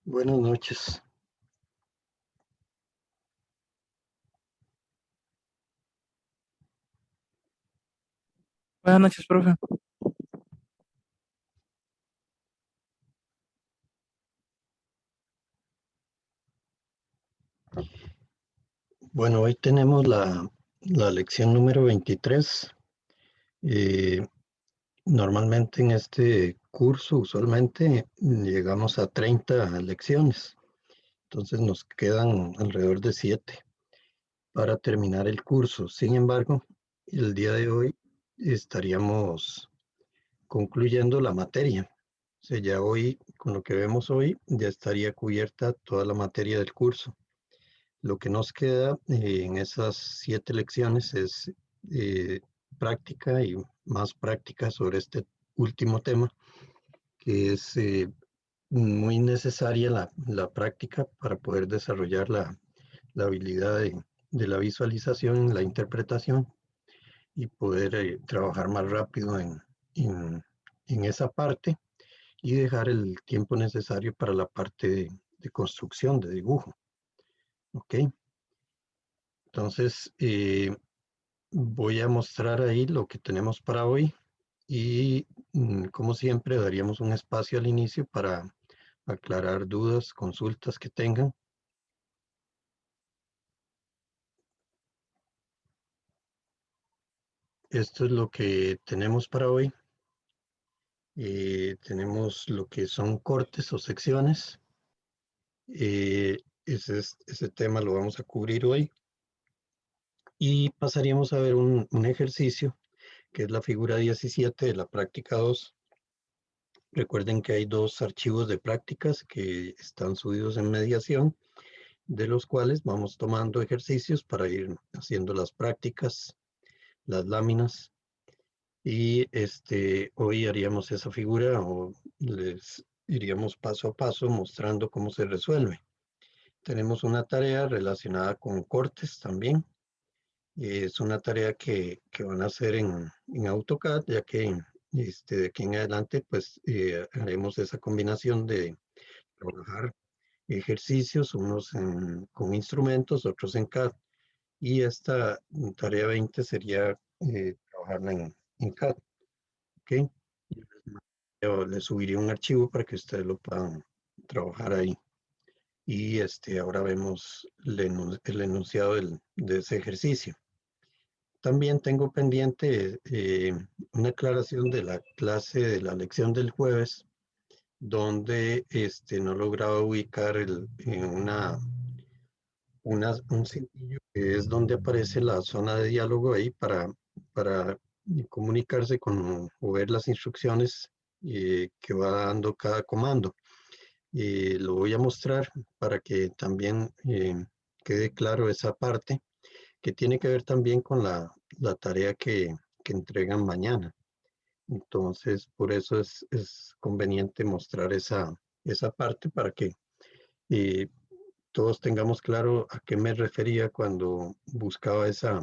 Buenas noches. Buenas noches, profe. Bueno, hoy tenemos la lección número 23. Eh, Normalmente en este curso, usualmente llegamos a 30 lecciones. Entonces nos quedan alrededor de 7 para terminar el curso. Sin embargo, el día de hoy estaríamos concluyendo la materia. O sea, ya hoy, con lo que vemos hoy, ya estaría cubierta toda la materia del curso. Lo que nos queda en esas 7 lecciones es eh, práctica y más práctica sobre este último tema, que es muy necesaria la práctica para poder desarrollar la habilidad de la visualización, la interpretación y poder trabajar más rápido en, en esa parte y dejar el tiempo necesario para la parte de construcción, de dibujo. ¿Ok? Entonces, voy a mostrar ahí lo que tenemos para hoy y como siempre daríamos un espacio al inicio para aclarar dudas, consultas que tengan. Esto es lo que tenemos para hoy. Tenemos lo que son cortes o secciones. Ese tema lo vamos a cubrir hoy y pasaríamos a ver un ejercicio que es la figura 17 de la práctica 2. Recuerden que hay dos archivos de prácticas que están subidos en mediación, de los cuales vamos tomando ejercicios para ir haciendo las prácticas, las láminas. Y hoy haríamos esa figura o les iríamos paso a paso mostrando cómo se resuelve. Tenemos una tarea relacionada con cortes también. Es una tarea que van a hacer en AutoCAD, ya que de aquí en adelante pues haremos esa combinación de trabajar ejercicios, unos con instrumentos, otros en CAD. Y esta tarea 20 sería trabajarla en CAD. ¿Ok? Yo le subiría un archivo para que ustedes lo puedan trabajar ahí. Y ahora vemos el enunciado de ese ejercicio. También tengo pendiente una aclaración de la clase de la lección del jueves, donde no lograba ubicar un cintillo que es donde aparece la zona de diálogo ahí para comunicarse con o ver las instrucciones que va dando cada comando. Lo voy a mostrar para que también quede claro esa parte que tiene que ver también con la tarea que entregan mañana. Entonces, por eso es conveniente mostrar esa parte para que eh, todos tengamos claro a qué me refería cuando buscaba esa,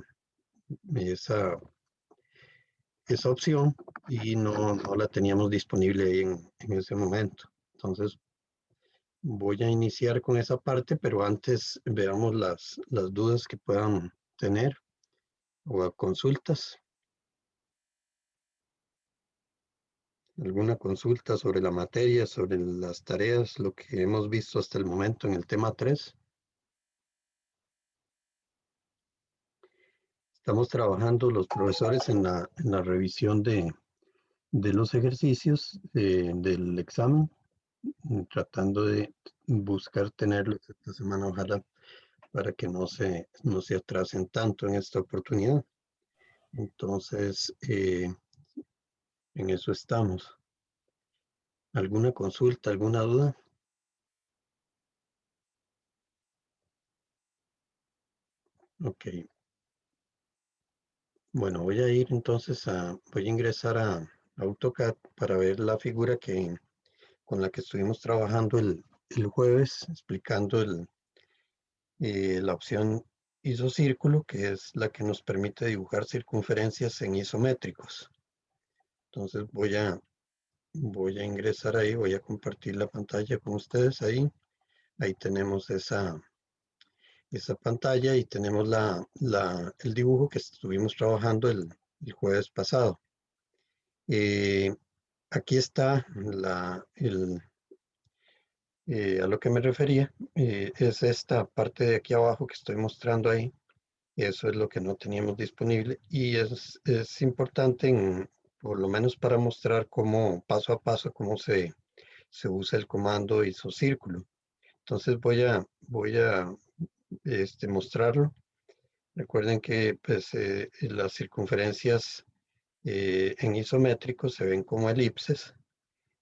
esa opción y no la teníamos disponible ahí en ese momento. Entonces, voy a iniciar con esa parte, pero antes veamos las dudas que puedan tener o consultas. ¿Alguna consulta sobre la materia, sobre las tareas, lo que hemos visto hasta el momento en el tema 3? Estamos trabajando los profesores en la revisión de los ejercicios del examen, tratando de buscar tenerlos esta semana, ojalá, para que no se atrasen tanto en esta oportunidad. Entonces, en eso estamos. ¿Alguna consulta, alguna duda? Ok. Bueno, voy a ir entonces voy a ingresar a AutoCAD para ver la figura con la que estuvimos trabajando el jueves, explicando la opción isocírculo, que es la que nos permite dibujar circunferencias en isométricos. Entonces voy a ingresar ahí, voy a compartir la pantalla con ustedes ahí. Ahí tenemos esa pantalla y tenemos el dibujo que estuvimos trabajando el jueves pasado. Aquí está a lo que me refería, es esta parte de aquí abajo que estoy mostrando ahí. Eso es lo que no teníamos disponible y es importante, por lo menos para mostrar cómo, paso a paso, cómo se usa el comando isocírculo. Entonces voy a mostrarlo. Recuerden que pues, las circunferencias en isométrico se ven como elipses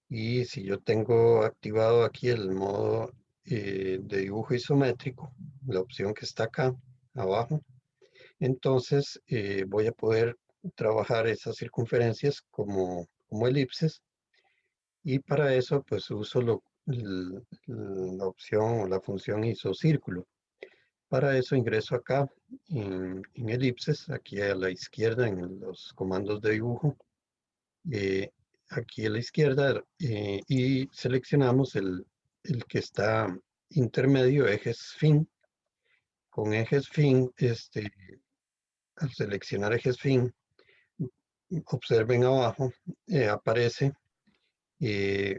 y si yo tengo activado aquí el modo de dibujo isométrico, la opción que está acá abajo, entonces voy a poder trabajar esas circunferencias como elipses y para eso pues uso la opción o la función isocírculo. Para eso ingreso acá en elipses, aquí a la izquierda en los comandos de dibujo, eh, aquí a la izquierda y seleccionamos el que está intermedio, ejes fin. Con ejes fin, al seleccionar ejes fin, observen abajo, aparece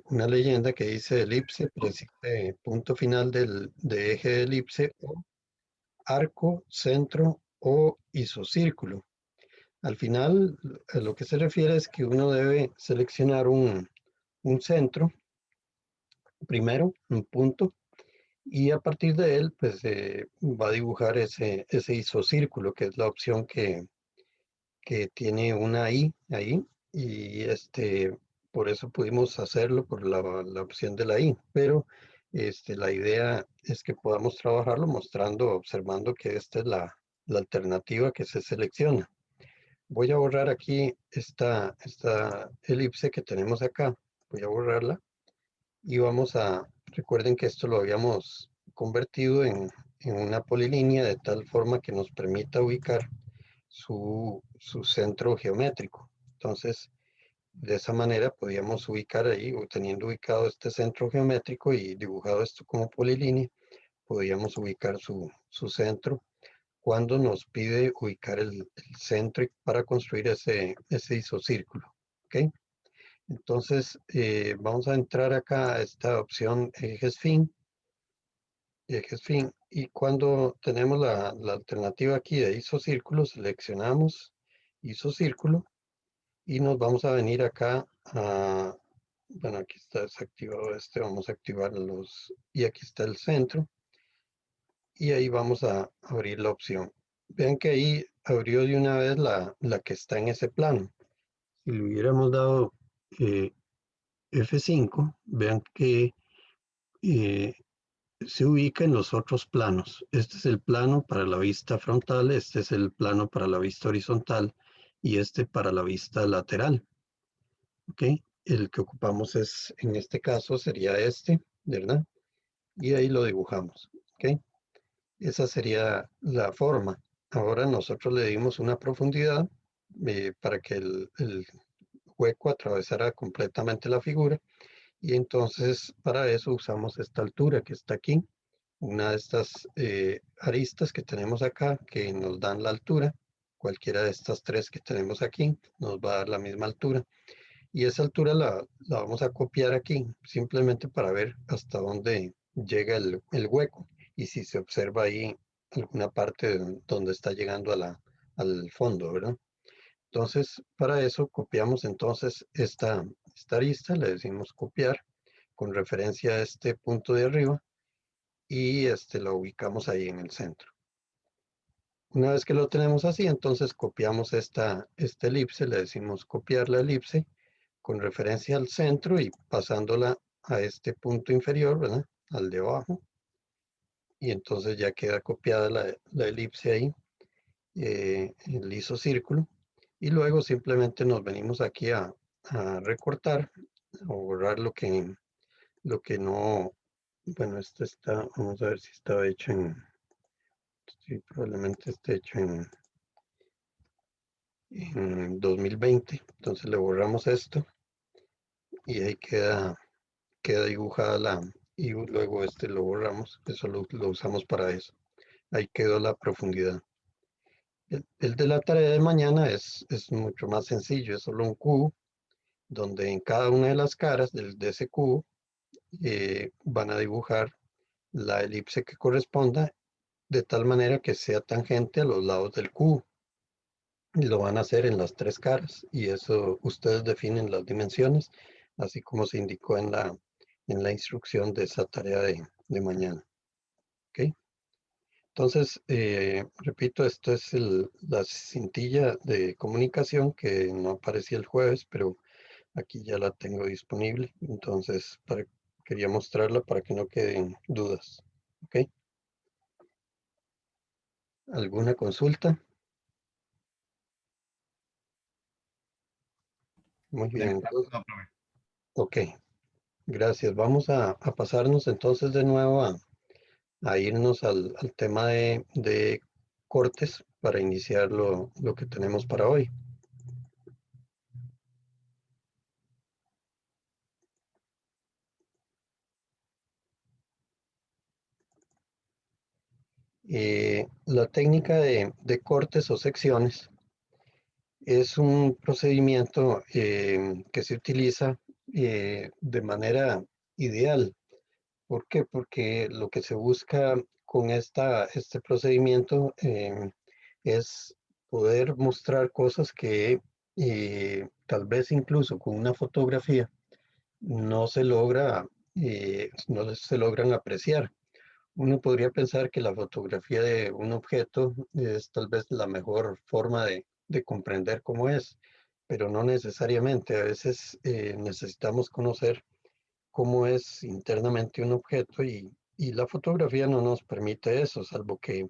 una leyenda que dice elipse, precise punto final de eje de elipse o arco, centro o isocírculo. Al final, a lo que se refiere es que uno debe seleccionar un centro, primero, un punto, y a partir de él, pues va a dibujar ese isocírculo, que es la opción que tiene una I ahí, y por eso pudimos hacerlo por la opción de la I, pero la idea es que podamos trabajarlo mostrando, observando que esta es la alternativa que se selecciona. Voy a borrar aquí esta elipse que tenemos acá. Voy a borrarla y recuerden que esto lo habíamos convertido en una polilínea de tal forma que nos permita ubicar su centro geométrico. Entonces, de esa manera podíamos ubicar ahí, o teniendo ubicado este centro geométrico y dibujado esto como polilínea, podíamos ubicar su centro cuando nos pide ubicar el centro para construir ese isocírculo. ¿Ok? Entonces, vamos a entrar acá a esta opción ejes fin, y cuando tenemos la alternativa aquí de isocírculo, seleccionamos isocírculo y nos vamos a venir acá bueno, aquí está desactivado vamos a activar y aquí está el centro, y ahí vamos a abrir la opción. Vean que ahí abrió de una vez la que está en ese plano. Si le hubiéramos dado eh, F5, vean que eh, se ubica en los otros planos. Este es el plano para la vista frontal, este es el plano para la vista horizontal y este para la vista lateral. ¿Ok? El que ocupamos en este caso sería este, ¿verdad? Y ahí lo dibujamos. ¿Ok? Esa sería la forma. Ahora nosotros le dimos una profundidad para que el hueco atravesara completamente la figura y entonces para eso usamos esta altura que está aquí, una de estas aristas que tenemos acá que nos dan la altura. Cualquiera de estas tres que tenemos aquí nos va a dar la misma altura y esa altura la vamos a copiar aquí simplemente para ver hasta dónde llega el hueco y si se observa ahí alguna parte donde está llegando al fondo, ¿verdad? Entonces, para eso copiamos entonces esta arista, le decimos copiar con referencia a este punto de arriba y la ubicamos ahí en el centro. Una vez que lo tenemos así, entonces copiamos esta elipse, le decimos copiar la elipse con referencia al centro y pasándola a este punto inferior, ¿verdad? Al de abajo. Y entonces ya queda copiada la elipse ahí, el isocírculo. Y luego simplemente nos venimos aquí a recortar o borrar lo que no, bueno, esto está, vamos a ver si estaba hecho sí, probablemente esté hecho en 2020. Entonces le borramos esto y ahí queda dibujada y luego lo borramos. Eso lo usamos para eso. Ahí quedó la profundidad. El de la tarea de mañana es mucho más sencillo, es solo un cubo donde en cada una de las caras de ese cubo van a dibujar la elipse que corresponda de tal manera que sea tangente a los lados del cubo. Y lo van a hacer en las tres caras y eso ustedes definen las dimensiones, así como se indicó en la instrucción de esa tarea de mañana. ¿Ok? Entonces, repito, esto es la cintilla de comunicación que no aparecía el jueves, pero aquí ya la tengo disponible. Entonces, quería mostrarla para que no queden dudas. ¿Ok? ¿Alguna consulta? Muy bien, entonces, No, profe. ok, gracias. Vamos a pasarnos entonces de nuevo a irnos al tema de cortes para iniciar lo que tenemos para hoy. La técnica de cortes o secciones es un procedimiento que se utiliza de manera ideal. ¿Por qué? Porque lo que se busca con este procedimiento es poder mostrar cosas que tal vez incluso con una fotografía no se logra, no se logran apreciar. Uno podría pensar que la fotografía de un objeto es tal vez la mejor forma de comprender cómo es, pero no necesariamente. A veces necesitamos conocer cómo es internamente un objeto y la fotografía no nos permite eso, salvo que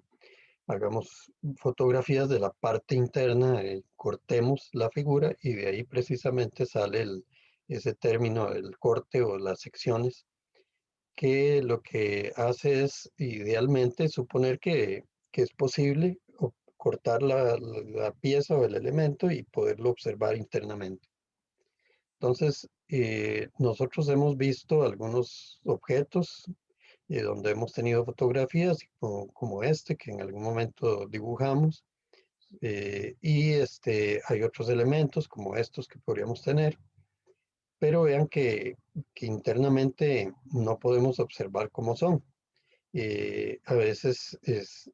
hagamos fotografías de la parte interna, cortemos la figura y de ahí precisamente sale ese término, el corte o las secciones, que lo que hace es idealmente suponer que es posible cortar la pieza o el elemento y poderlo observar internamente. Entonces, nosotros hemos visto algunos objetos donde hemos tenido fotografías como este que en algún momento dibujamos y hay otros elementos como estos que podríamos tener, pero vean que internamente no podemos observar cómo son. A veces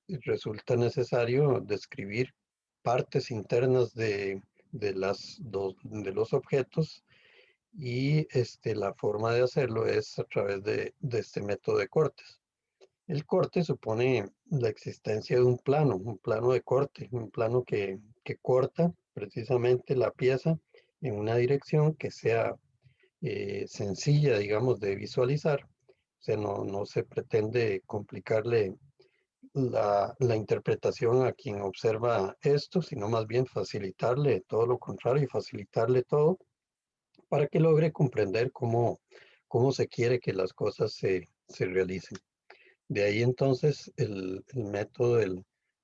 resulta necesario describir partes internas de los objetos y la forma de hacerlo es a través de este método de cortes. El corte supone la existencia de un plano de corte, un plano que corta precisamente la pieza en una dirección que sea sencilla, digamos, de visualizar. O sea, no se pretende complicarle la interpretación a quien observa esto, sino más bien facilitarle todo lo contrario y facilitarle todo para que logre comprender cómo se quiere que las cosas se realicen. De ahí entonces el método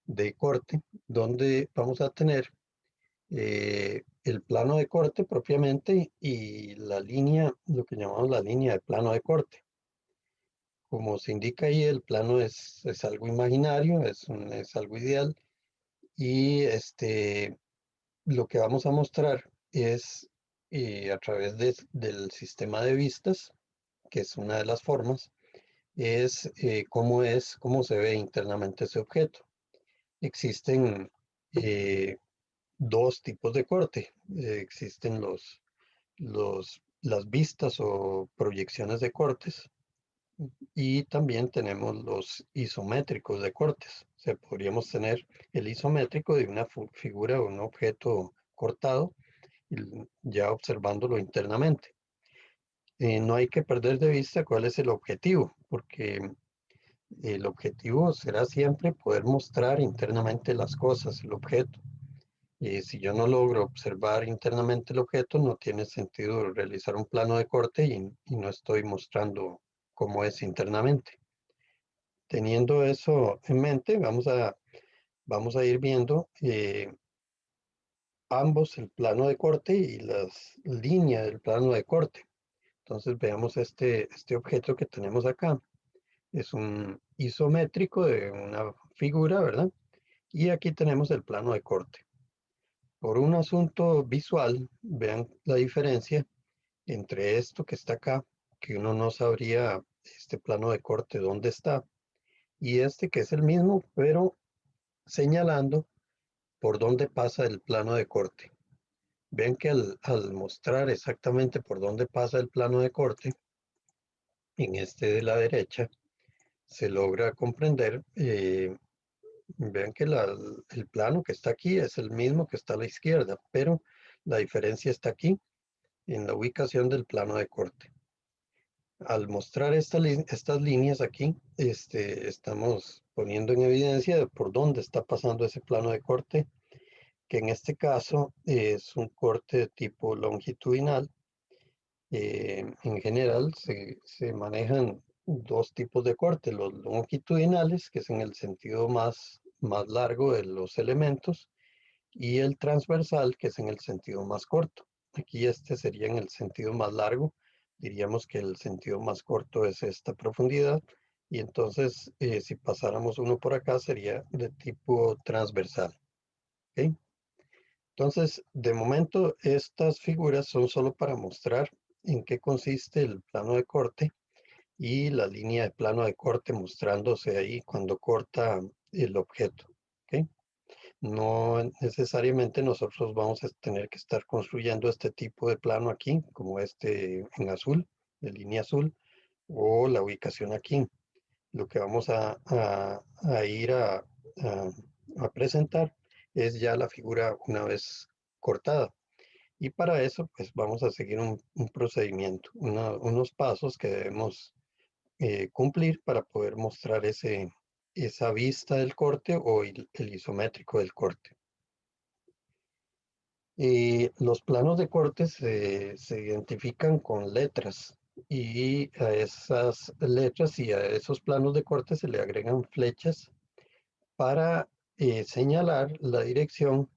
de corte, donde vamos a tener el plano de corte propiamente y la línea, lo que llamamos la línea de plano de corte. Como se indica ahí, el plano es algo imaginario, es algo ideal y lo que vamos a mostrar es a través del sistema de vistas, que es una de las formas, cómo se ve internamente ese objeto. Existen dos tipos de corte. Existen las vistas o proyecciones de cortes y también tenemos los isométricos de cortes. O sea, podríamos tener el isométrico de una figura o un objeto cortado ya observándolo internamente. No hay que perder de vista cuál es el objetivo, porque el objetivo será siempre poder mostrar internamente las cosas, el objeto. Y si yo no logro observar internamente el objeto, no tiene sentido realizar un plano de corte y no estoy mostrando cómo es internamente. Teniendo eso en mente, vamos a ir viendo ambos, el plano de corte y las líneas del plano de corte. Entonces veamos este objeto que tenemos acá. Es un isométrico de una figura, ¿verdad? Y aquí tenemos el plano de corte. Por un asunto visual, vean la diferencia entre esto que está acá, que uno no sabría este plano de corte dónde está, y este que es el mismo, pero señalando por dónde pasa el plano de corte. Ven que al mostrar exactamente por dónde pasa el plano de corte, en este de la derecha, se logra comprender, vean que el plano que está aquí es el mismo que está a la izquierda, pero la diferencia está aquí, en la ubicación del plano de corte. Al mostrar estas líneas aquí, estamos poniendo en evidencia de por dónde está pasando ese plano de corte, que en este caso es un corte de tipo longitudinal. En general se manejan dos tipos de corte, los longitudinales, que es en el sentido más largo de los elementos, y el transversal, que es en el sentido más corto. Aquí este sería en el sentido más largo, diríamos que el sentido más corto es esta profundidad, y entonces si pasáramos uno por acá sería de tipo transversal. ¿Ok? Entonces, de momento, estas figuras son solo para mostrar en qué consiste el plano de corte y la línea de plano de corte mostrándose ahí cuando corta el objeto. ¿Ok? No necesariamente nosotros vamos a tener que estar construyendo este tipo de plano aquí, como este en azul, de línea azul, o la ubicación aquí. Lo que vamos a ir a presentar es ya la figura una vez cortada. Y para eso, pues vamos a seguir un procedimiento, unos pasos que debemos cumplir para poder mostrar esa vista del corte o el isométrico del corte. Los planos de corte se identifican con letras y a esas letras y a esos planos de corte se le agregan flechas para señalar la dirección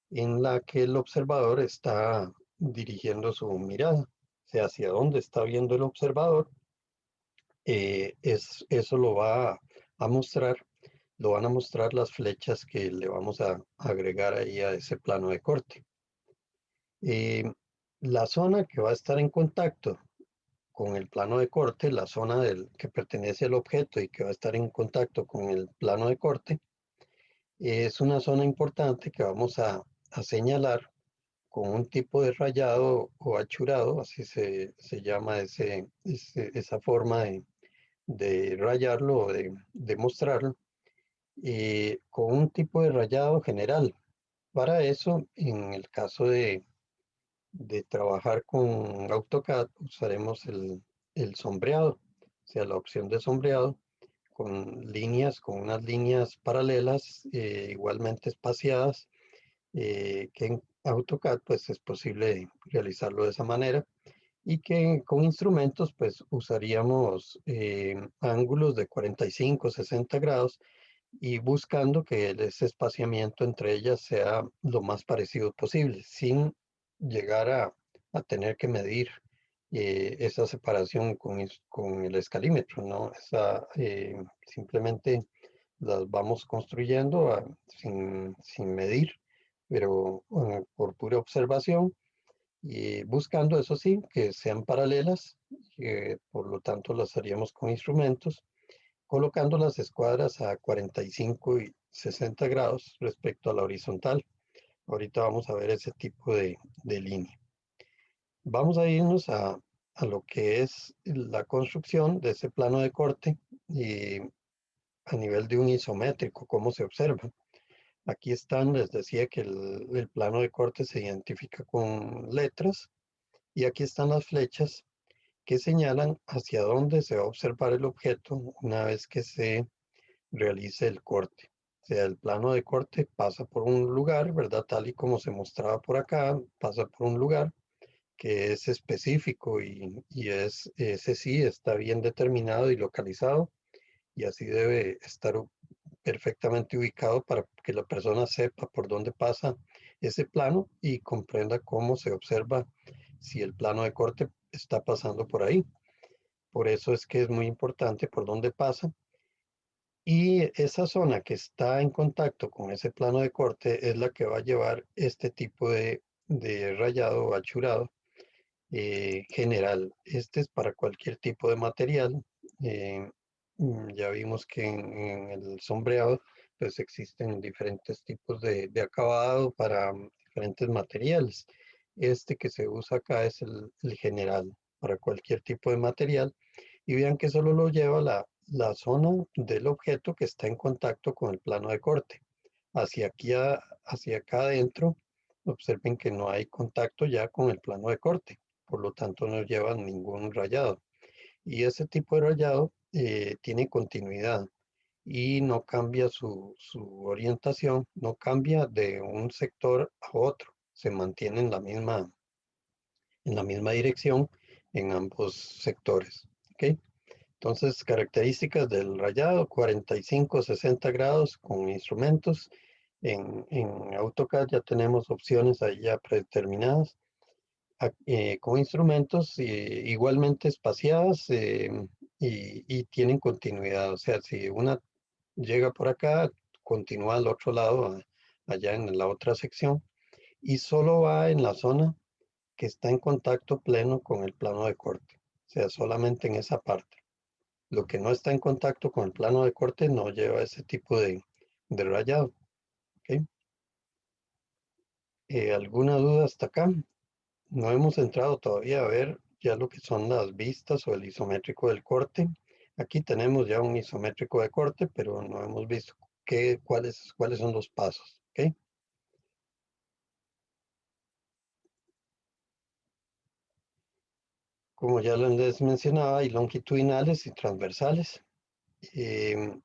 en la que el observador está dirigiendo su mirada, o sea, hacia dónde está viendo el observador, eso lo va a mostrar, lo van a mostrar las flechas que le vamos a agregar ahí a ese plano de corte. Eh, la zona que va a estar en contacto con el plano de corte, la zona que pertenece al objeto y que va a estar en contacto con el plano de corte, es una zona importante que vamos a señalar con un tipo de rayado o achurado, así se llama esa forma de rayarlo o de mostrarlo, con un tipo de rayado general. Para eso, en el caso de trabajar con AutoCAD, usaremos el sombreado, o sea, la opción de sombreado con unas líneas paralelas, igualmente espaciadas, que en AutoCAD pues es posible realizarlo de esa manera y que con instrumentos pues usaríamos ángulos de 45, 60 grados y buscando que ese espaciamiento entre ellas sea lo más parecido posible, sin llegar a tener que medir esa separación con el escalímetro, ¿no? Simplemente las vamos construyendo sin medir, pero por pura observación y buscando, eso sí, que sean paralelas, por lo tanto las haríamos con instrumentos colocando las escuadras a 45 y 60 grados respecto a la horizontal. Ahorita vamos a ver ese tipo de línea. Vamos a irnos a lo que es la construcción de ese plano de corte y a nivel de un isométrico, cómo se observa. Aquí están, les decía que el plano de corte se identifica con letras y aquí están las flechas que señalan hacia dónde se va a observar el objeto una vez que se realice el corte. O sea, el plano de corte pasa por un lugar, ¿verdad? Tal y como se mostraba por acá, pasa por un lugar que es específico y ese sí está bien determinado y localizado y así debe estar perfectamente ubicado para que la persona sepa por dónde pasa ese plano y comprenda cómo se observa si el plano de corte está pasando por ahí. Por eso es que es muy importante por dónde pasa. Y esa zona que está en contacto con ese plano de corte es la que va a llevar este tipo de rayado o achurado general. Este es para cualquier tipo de material. eh, ya vimos que en el sombreado pues existen diferentes tipos de acabado para diferentes materiales. Este que se usa acá es el general para cualquier tipo de material y vean que solo lo lleva la zona del objeto que está en contacto con el plano de corte. Hacia acá adentro, observen que no hay contacto ya con el plano de corte, por lo tanto no lleva ningún rayado. Y ese tipo de rayado tiene continuidad y no cambia su orientación, no cambia de un sector a otro, se mantiene en la misma dirección en ambos sectores. ¿Ok? Entonces, características del rayado, 45, 60 grados con instrumentos. En AutoCAD ya tenemos opciones ahí ya predeterminadas con instrumentos igualmente espaciadas y tienen continuidad. O sea, si una llega por acá, continúa al otro lado, allá en la otra sección, y solo va en la zona que está en contacto pleno con el plano de corte. O sea, solamente en esa parte. Lo que no está en contacto con el plano de corte no lleva ese tipo de rayado. ¿Ok? ¿Alguna duda hasta acá? No hemos entrado todavía a ver ya lo que son las vistas o el isométrico del corte. Aquí tenemos ya un isométrico de corte, pero no hemos visto cuáles son los pasos. ¿Ok? Como ya les mencionaba, hay longitudinales y transversales. Em,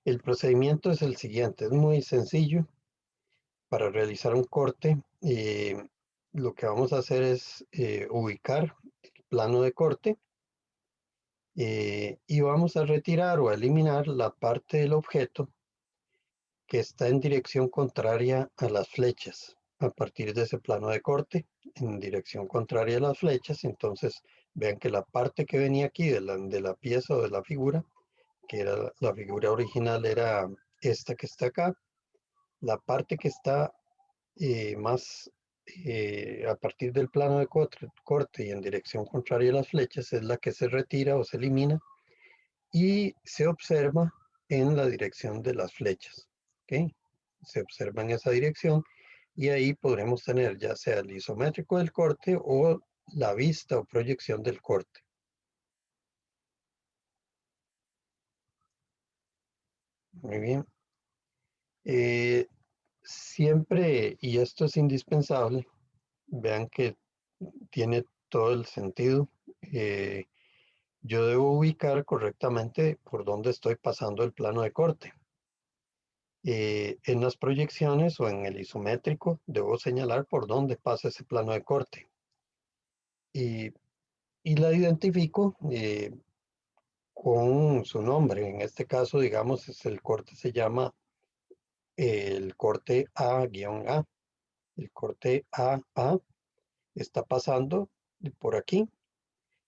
el procedimiento es el siguiente, es muy sencillo. Para realizar un corte, lo que vamos a hacer es ubicar el plano de corte y vamos a retirar o a eliminar la parte del objeto que está en dirección contraria a las flechas. A partir de ese plano de corte, en dirección contraria a las flechas, entonces vean que la parte que venía aquí de la pieza o de la figura, que era la figura original, era esta que está acá. La parte que está más a partir del plano de corte y en dirección contraria a las flechas es la que se retira o se elimina y se observa en la dirección de las flechas. ¿Ok? Se observa en esa dirección y ahí podremos tener ya sea el isométrico del corte o la vista o proyección del corte. Muy bien. Eh, siempre, y esto es indispensable, vean que tiene todo el sentido. Yo debo ubicar correctamente por dónde estoy pasando el plano de corte. En las proyecciones o en el isométrico debo señalar por dónde pasa ese plano de corte y, y la identifico con su nombre. En este caso, digamos, el corte se llama el corte A-A. El corte AA está pasando por aquí.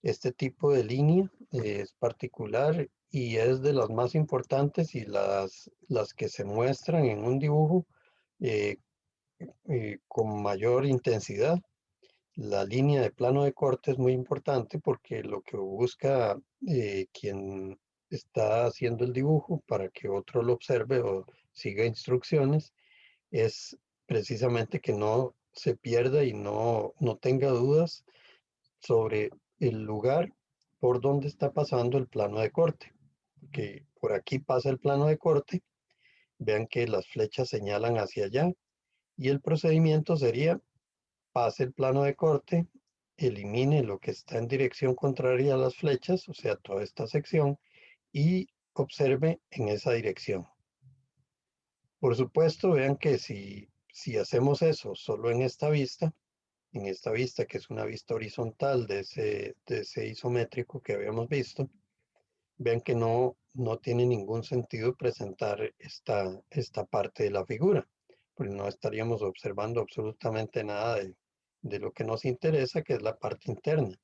Este tipo de línea es particular y es de las más importantes y las que se muestran en un dibujo eh, con mayor intensidad. La línea de plano de corte es muy importante porque lo que busca quien está haciendo el dibujo para que otro lo observe o siga instrucciones es precisamente que no se pierda y no tenga dudas sobre el lugar por donde está pasando el plano de corte. Que por aquí pasa el plano de corte, vean que las flechas señalan hacia allá y el procedimiento sería pase el plano de corte, elimine lo que está en dirección contraria a las flechas, o sea, toda esta sección, y observe en esa dirección. Por supuesto, vean que si hacemos eso solo en esta vista que es una vista horizontal de ese isométrico que habíamos visto, vean que no tiene ningún sentido presentar esta parte de la figura, pues no estaríamos observando absolutamente nada de lo que nos interesa, que es la parte interna.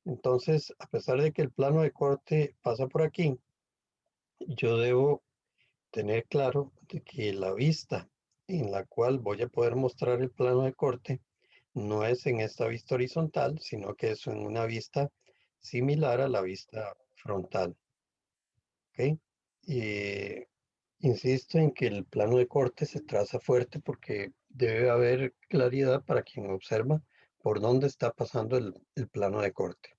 Entonces, a pesar de que el plano de corte pasa por aquí, yo debo tener claro de que la vista en la cual voy a poder mostrar el plano de corte no es en esta vista horizontal, sino que es en una vista similar a la vista frontal. ¿Ok? Y insisto en que el plano de corte se traza fuerte porque debe haber claridad para quien observa por dónde está pasando el plano de corte.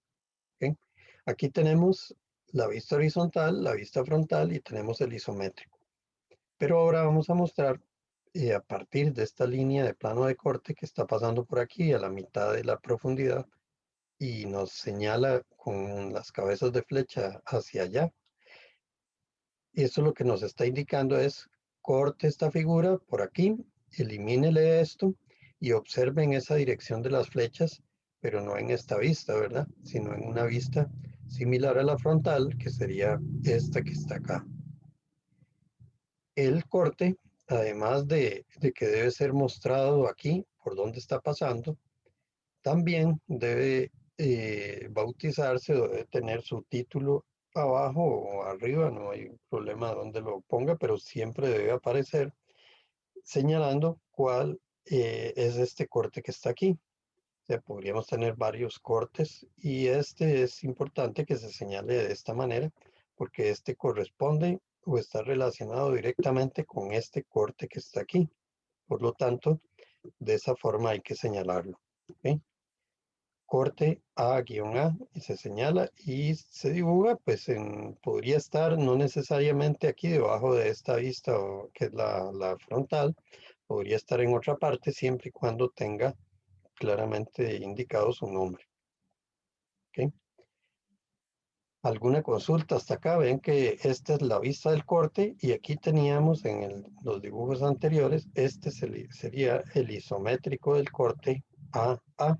¿Ok? Aquí tenemos la vista horizontal, la vista frontal y tenemos el isométrico. Pero ahora vamos a mostrar a partir de esta línea de plano de corte que está pasando por aquí a la mitad de la profundidad y nos señala con las cabezas de flecha hacia allá. Y eso lo que nos está indicando es corte esta figura por aquí, elimínele esto y observe en esa dirección de las flechas, pero no en esta vista, ¿verdad? Sino en una vista similar a la frontal, que sería esta que está acá. El corte, además de que debe ser mostrado aquí por dónde está pasando, también debe bautizarse o debe tener su título abajo o arriba, no hay problema donde lo ponga, pero siempre debe aparecer señalando cuál es este corte que está aquí. O sea, podríamos tener varios cortes y este es importante que se señale de esta manera porque este corresponde o está relacionado directamente con este corte que está aquí. Por lo tanto, de esa forma hay que señalarlo. ¿Ok? Corte A-A y se señala y se dibuja, pues podría estar no necesariamente aquí debajo de esta vista que es la frontal, podría estar en otra parte siempre y cuando tenga claramente indicado su nombre. ¿Ok? ¿Alguna consulta hasta acá? Ven que esta es la vista del corte y aquí teníamos en los dibujos anteriores, este sería el isométrico del corte AA,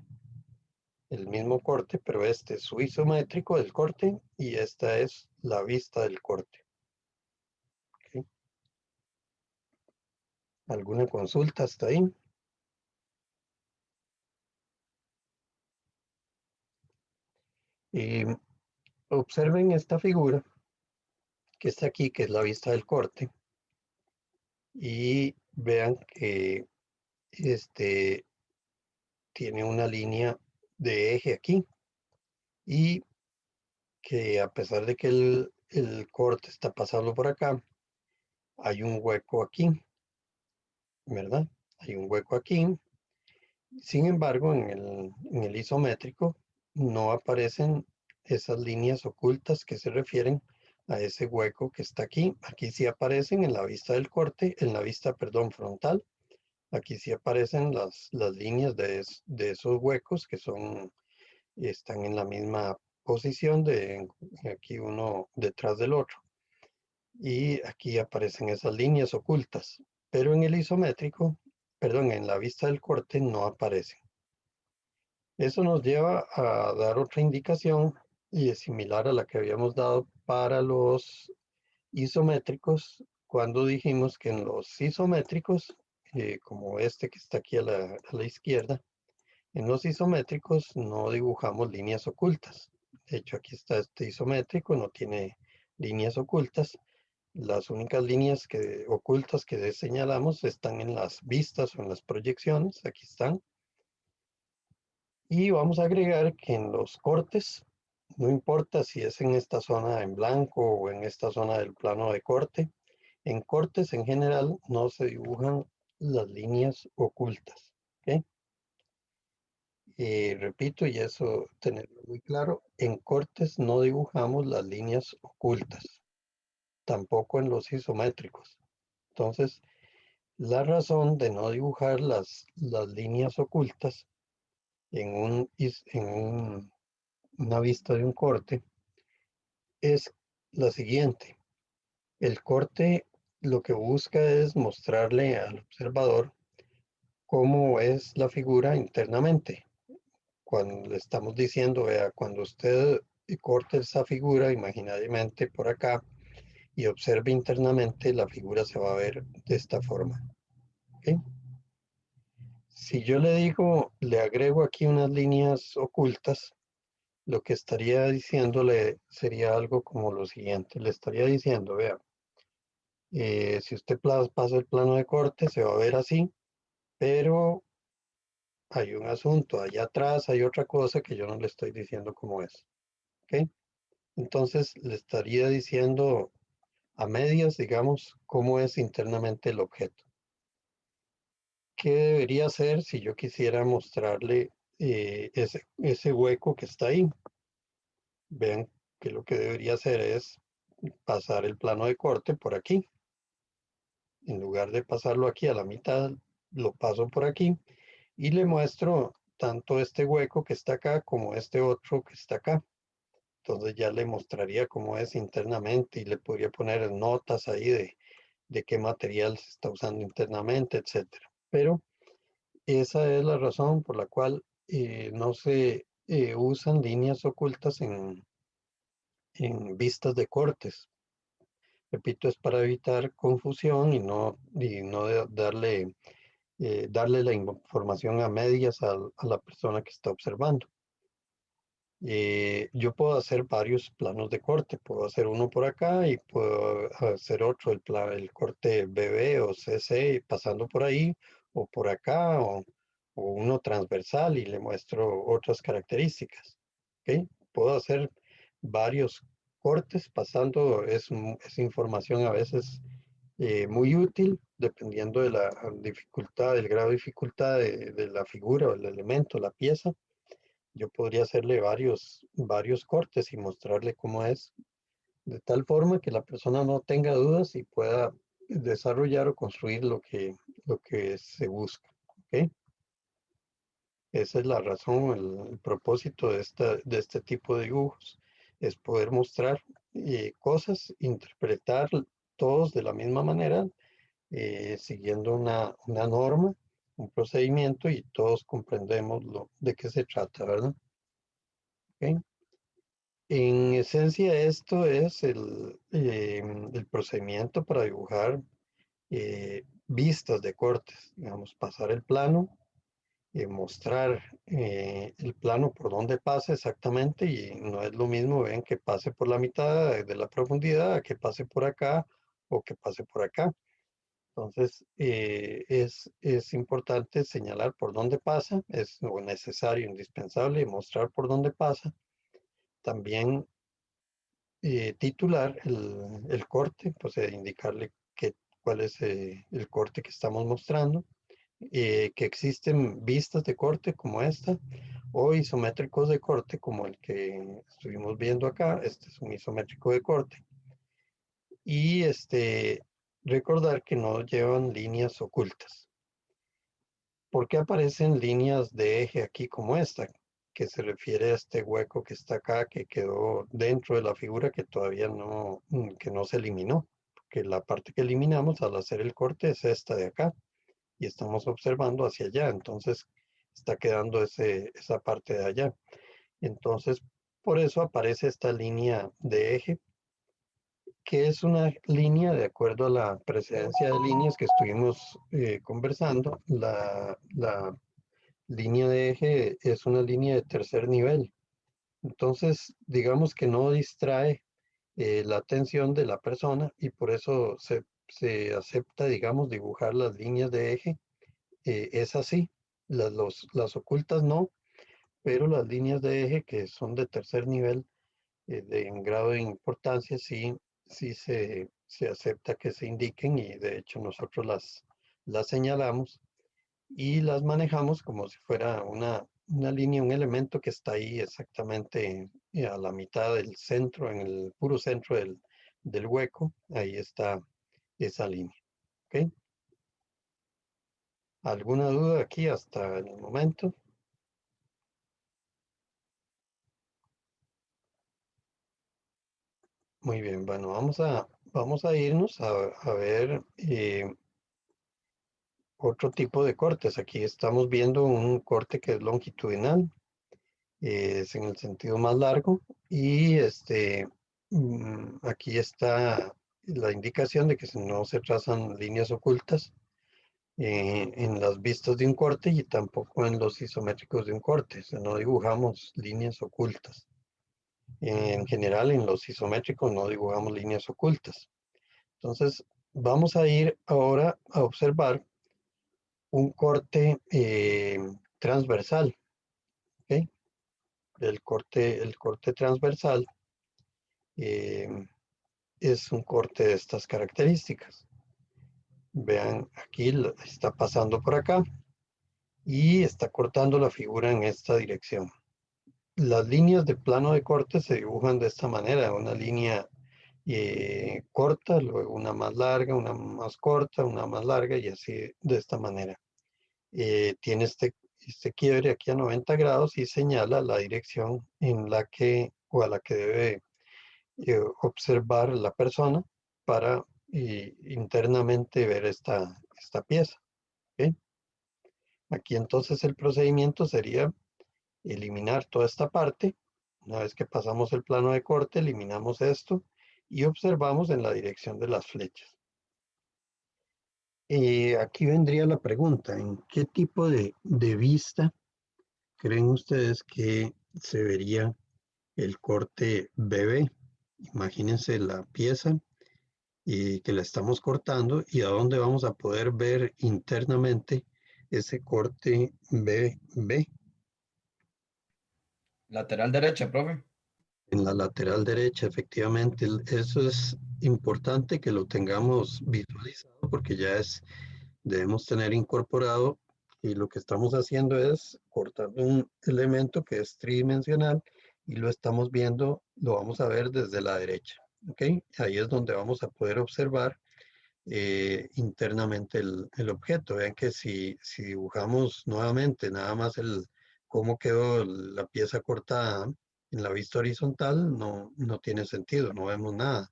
el mismo corte, pero este es su isométrico del corte y esta es la vista del corte. ¿Ok? ¿Alguna consulta hasta ahí? Y observen esta figura que está aquí, que es la vista del corte, y vean que este tiene una línea de eje aquí y que a pesar de que el corte está pasando por acá, hay un hueco aquí, ¿verdad? Hay un hueco aquí. Sin embargo, en el isométrico no aparecen esas líneas ocultas que se refieren a ese hueco que está aquí. Aquí sí aparecen en la vista del corte, en la vista, perdón, frontal. Aquí sí aparecen las líneas de esos huecos que están en la misma posición de aquí uno detrás del otro. Y aquí aparecen esas líneas ocultas, pero en el isométrico, perdón, en la vista del corte no aparecen. Eso nos lleva a dar otra indicación y es similar a la que habíamos dado para los isométricos cuando dijimos que en los isométricos, como este que está aquí a la izquierda, en los isométricos no dibujamos líneas ocultas. De hecho, aquí está este isométrico, no tiene líneas ocultas. Las únicas líneas ocultas que señalamos están en las vistas o en las proyecciones. Aquí están. Y vamos a agregar que en los cortes, no importa si es en esta zona en blanco o en esta zona del plano de corte, en cortes en general no se dibujan las líneas ocultas. ¿Ok? Repito, y eso tenerlo muy claro, en cortes no dibujamos las líneas ocultas, tampoco en los isométricos. Entonces, la razón de no dibujar las líneas ocultas en una vista de un corte es la siguiente. El corte lo que busca es mostrarle al observador cómo es la figura internamente. Cuando le estamos diciendo, vea, cuando usted corte esa figura imaginariamente por acá y observe internamente, la figura se va a ver de esta forma. ¿Ok? Si yo le digo, le agrego aquí unas líneas ocultas, lo que estaría diciéndole sería algo como lo siguiente. Le estaría diciendo, vea, si usted pasa el plano de corte, se va a ver así, pero hay un asunto, allá atrás hay otra cosa que yo no le estoy diciendo cómo es. ¿Ok? Entonces le estaría diciendo a medias, digamos, cómo es internamente el objeto. ¿Qué debería hacer si yo quisiera mostrarle ese hueco que está ahí? Vean que lo que debería hacer es pasar el plano de corte por aquí. En lugar de pasarlo aquí a la mitad, lo paso por aquí y le muestro tanto este hueco que está acá como este otro que está acá. Entonces ya le mostraría cómo es internamente y le podría poner notas ahí de qué material se está usando internamente, etcétera. Pero esa es la razón por la cual no se usan líneas ocultas en vistas de cortes. Repito, es para evitar confusión y no darle la información a medias a la persona que está observando. Yo puedo hacer varios planos de corte, puedo hacer uno por acá y puedo hacer otro, el corte BB o CC pasando por ahí o por acá o uno transversal y le muestro otras características. ¿Ok? Puedo hacer varios cortes pasando, es información a veces muy útil dependiendo de la dificultad, del grado de dificultad de la figura o el elemento, la pieza. Yo podría hacerle varios cortes y mostrarle cómo es, de tal forma que la persona no tenga dudas y pueda desarrollar o construir lo que se busca. ¿Ok? Esa es la razón, el propósito de este tipo de dibujos, es poder mostrar cosas, interpretar todos de la misma manera, siguiendo una norma, un procedimiento y todos comprendemos de qué se trata, ¿verdad? ¿Ok? En esencia, esto es el procedimiento para dibujar vistas de cortes, digamos, pasar el plano, mostrar el plano por donde pasa exactamente y no es lo mismo, ven, que pase por la mitad de la profundidad, a que pase por acá o que pase por acá. Entonces, es importante señalar por dónde pasa, es necesario, indispensable mostrar por dónde pasa. También titular el corte, pues indicarle cuál es el corte que estamos mostrando, que existen vistas de corte como esta o isométricos de corte como el que estuvimos viendo acá. Este es un isométrico de corte. Y recordar que no llevan líneas ocultas. ¿Por qué aparecen líneas de eje aquí como esta? Que se refiere a este hueco que está acá, que quedó dentro de la figura que todavía que no se eliminó. Porque la parte que eliminamos al hacer el corte es esta de acá. Y estamos observando hacia allá. Entonces está quedando esa parte de allá. Entonces, por eso aparece esta línea de eje, que es una línea de acuerdo a la precedencia de líneas que estuvimos conversando. La línea de eje es una línea de tercer nivel. Entonces, digamos que no distrae la atención de la persona y por eso se acepta, digamos, dibujar las líneas de eje. Es así. Las ocultas no, pero las líneas de eje que son de tercer nivel, en grado de importancia, sí se acepta que se indiquen y de hecho nosotros las señalamos y las manejamos como si fuera una línea, un elemento que está ahí exactamente a la mitad del centro, en el puro centro del hueco. Ahí está esa línea. ¿Ok? ¿Alguna duda aquí hasta el momento? Muy bien, bueno, vamos a irnos a ver otro tipo de cortes. Aquí estamos viendo un corte que es longitudinal, es en el sentido más largo y aquí está la indicación de que no se trazan líneas ocultas en las vistas de un corte y tampoco en los isométricos de un corte, o sea, no dibujamos líneas ocultas. En general, en los isométricos no dibujamos líneas ocultas. Entonces, vamos a ir ahora a observar un corte transversal, ¿ok? El corte transversal eh, es un corte de estas características. Vean, aquí está pasando por acá y está cortando la figura en esta dirección. Las líneas de plano de corte se dibujan de esta manera, una línea corta, luego una más larga, una más corta, una más larga y así de esta manera. Tiene este quiebre aquí a 90 grados y señala la dirección en la que o a la que debe observar la persona para internamente ver esta pieza. ¿Ok? Aquí entonces el procedimiento sería eliminar toda esta parte. Una vez que pasamos el plano de corte, eliminamos esto y observamos en la dirección de las flechas. Aquí vendría la pregunta, ¿en qué tipo de vista creen ustedes que se vería el corte BB? Imagínense la pieza y que la estamos cortando y a dónde vamos a poder ver internamente ese corte BB. Lateral derecha, profe. En la lateral derecha, efectivamente, eso es importante que lo tengamos visualizado porque debemos tener incorporado y lo que estamos haciendo es cortando un elemento que es tridimensional y lo estamos viendo, lo vamos a ver desde la derecha, ¿ok? Ahí es donde vamos a poder observar internamente el objeto. Vean que si dibujamos nuevamente nada más cómo quedó la pieza cortada en la vista horizontal, no tiene sentido, no vemos nada.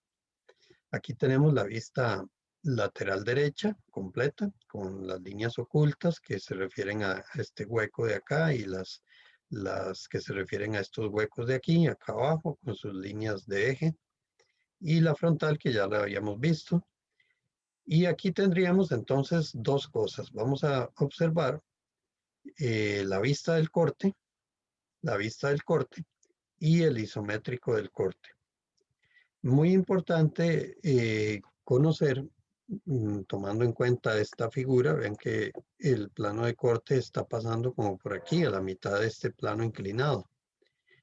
Aquí tenemos la vista lateral derecha completa con las líneas ocultas que se refieren a este hueco de acá y las que se refieren a estos huecos de aquí, acá abajo, con sus líneas de eje. Y la frontal que ya la habíamos visto. Y aquí tendríamos entonces dos cosas. Vamos a observar la vista del corte y el isométrico del corte. Muy importante conocer, tomando en cuenta esta figura, ven que el plano de corte está pasando como por aquí, a la mitad de este plano inclinado.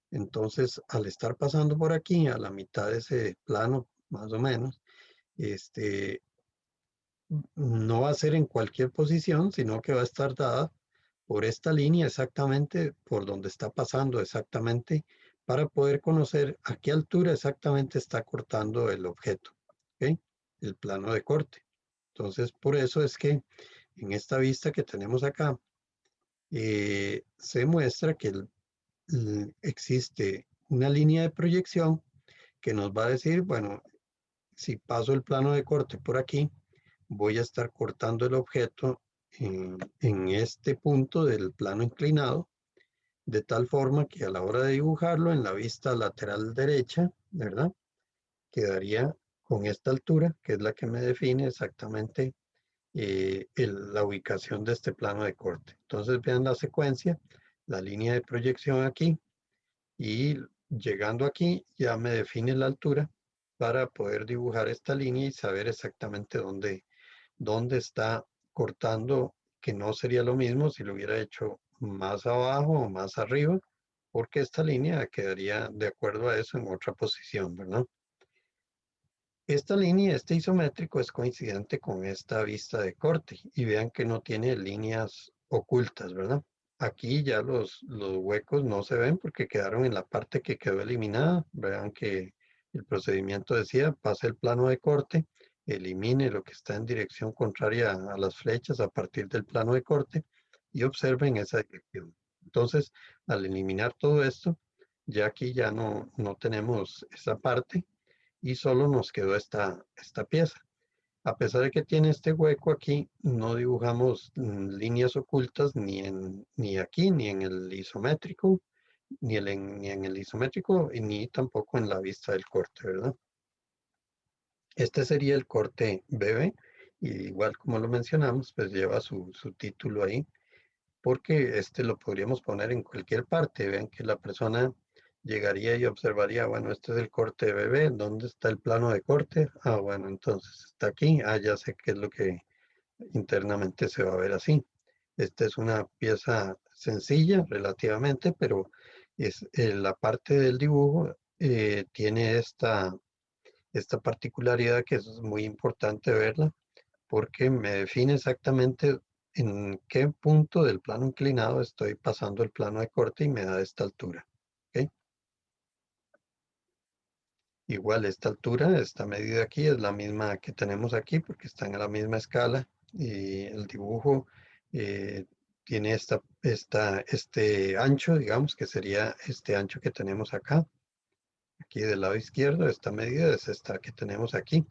Entonces, al estar pasando por aquí, a la mitad de ese plano, más o menos, este, no va a ser en cualquier posición, sino que va a estar dada por esta línea exactamente por donde está pasando exactamente para poder conocer a qué altura exactamente está cortando el objeto, ¿ok? El plano de corte. Entonces, por eso es que en esta vista que tenemos acá, se muestra que existe una línea de proyección que nos va a decir, bueno, si paso el plano de corte por aquí, voy a estar cortando el objeto en este punto del plano inclinado, de tal forma que a la hora de dibujarlo en la vista lateral derecha, ¿verdad? Quedaría con esta altura, que es la que me define exactamente la ubicación de este plano de corte. Entonces vean la secuencia, la línea de proyección aquí y llegando aquí ya me define la altura para poder dibujar esta línea y saber exactamente dónde está cortando, que no sería lo mismo si lo hubiera hecho más abajo o más arriba, porque esta línea quedaría de acuerdo a eso en otra posición, ¿verdad? Esta línea, este isométrico es coincidente con esta vista de corte y vean que no tiene líneas ocultas, ¿verdad? Aquí ya los huecos no se ven porque quedaron en la parte que quedó eliminada. Vean que el procedimiento decía, pase el plano de corte, elimine lo que está en dirección contraria a las flechas a partir del plano de corte y observen esa dirección. Entonces, al eliminar todo esto, ya aquí ya no tenemos esa parte y solo nos quedó esta pieza. A pesar de que tiene este hueco aquí, no dibujamos líneas ocultas ni aquí, ni en el isométrico, ni en el isométrico, ni tampoco en la vista del corte, ¿verdad? Este sería el corte BB, y igual como lo mencionamos, pues lleva su título ahí, porque este lo podríamos poner en cualquier parte. Vean que la persona llegaría y observaría, bueno, este es el corte de bebé, ¿dónde está el plano de corte? Ah, bueno, entonces está aquí, ah, ya sé qué es lo que internamente se va a ver así. Esta es una pieza sencilla relativamente, pero es la parte del dibujo tiene esta particularidad que es muy importante verla porque me define exactamente en qué punto del plano inclinado estoy pasando el plano de corte y me da esta altura. ¿Ok? Igual esta altura, esta medida aquí es la misma que tenemos aquí porque están a la misma escala y el dibujo eh, tiene este ancho, digamos, que sería este ancho que tenemos acá. Aquí del lado izquierdo, esta medida es esta que tenemos aquí.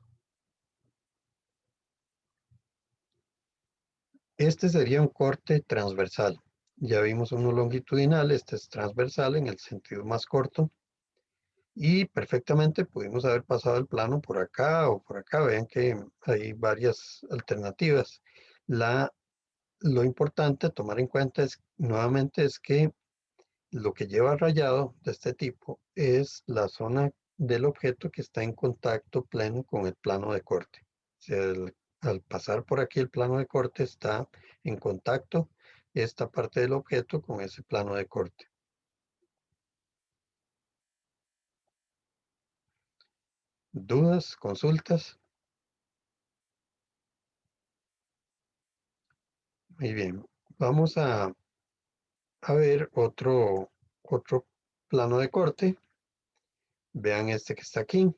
Este sería un corte transversal. Ya vimos uno longitudinal, este es transversal en el sentido más corto. Y perfectamente pudimos haber pasado el plano por acá o por acá. Vean que hay varias alternativas. Lo importante a tomar en cuenta es, nuevamente, es que lo que lleva rayado de este tipo es la zona del objeto que está en contacto pleno con el plano de corte. O sea, al pasar por aquí el plano de corte está en contacto esta parte del objeto con ese plano de corte. ¿Dudas? ¿Consultas? Muy bien. Vamos a ver otro plano de corte. Vean este que está aquí.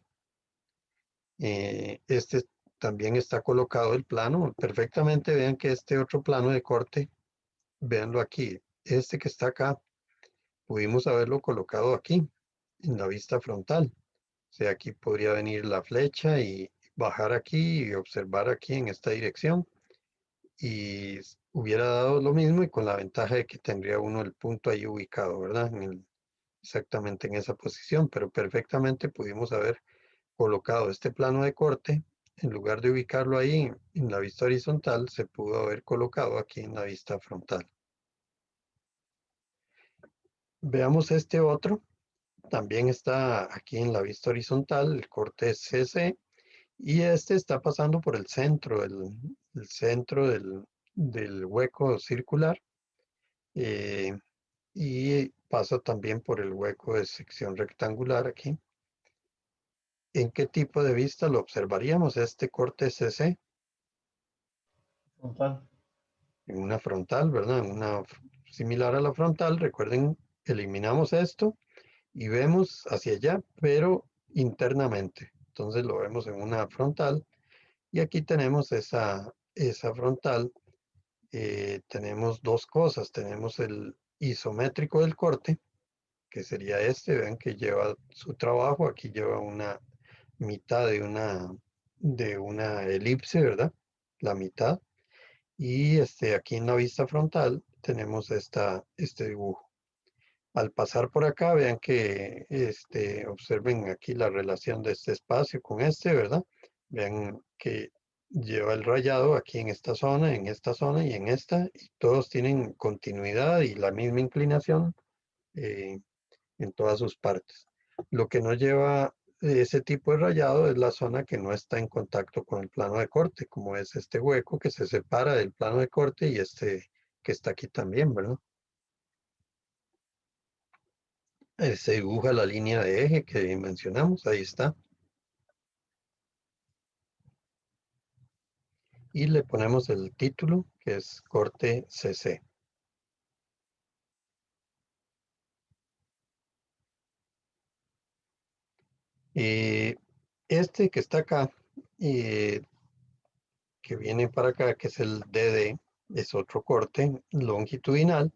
Este también está colocado el plano perfectamente. Vean que este otro plano de corte, véanlo aquí. Este que está acá, pudimos haberlo colocado aquí, en la vista frontal. O sea, aquí podría venir la flecha y bajar aquí y observar aquí en esta dirección. Y hubiera dado lo mismo y con la ventaja de que tendría uno el punto ahí ubicado, ¿verdad? Exactamente en esa posición, pero perfectamente pudimos haber colocado este plano de corte, en lugar de ubicarlo ahí en la vista horizontal, se pudo haber colocado aquí en la vista frontal. Veamos este otro, también está aquí en la vista horizontal, el corte CC, y este está pasando por el centro, el centro del hueco circular, eh, y pasa también por el hueco de sección rectangular aquí. ¿En qué tipo de vista lo observaríamos este corte CC? Frontal. En una frontal, ¿verdad? Similar a la frontal, recuerden, eliminamos esto y vemos hacia allá, pero internamente. Entonces lo vemos en una frontal y aquí tenemos esa frontal. Tenemos dos cosas, tenemos el isométrico del corte, que sería este, vean que lleva su trabajo, aquí lleva una mitad de una elipse, ¿verdad? La mitad. Y aquí en la vista frontal tenemos este dibujo. Al pasar por acá, vean que observen aquí la relación de este espacio con este, ¿verdad? Vean que lleva el rayado aquí en esta zona y en esta, y todos tienen continuidad y la misma inclinación eh, en todas sus partes. Lo que no lleva ese tipo de rayado es la zona que no está en contacto con el plano de corte, como es este hueco que se separa del plano de corte y este que está aquí también, ¿verdad? Se dibuja la línea de eje que mencionamos, ahí está. Y le ponemos el título, que es corte CC. Este que está acá, eh, que viene para acá, que es el DD, es otro corte longitudinal.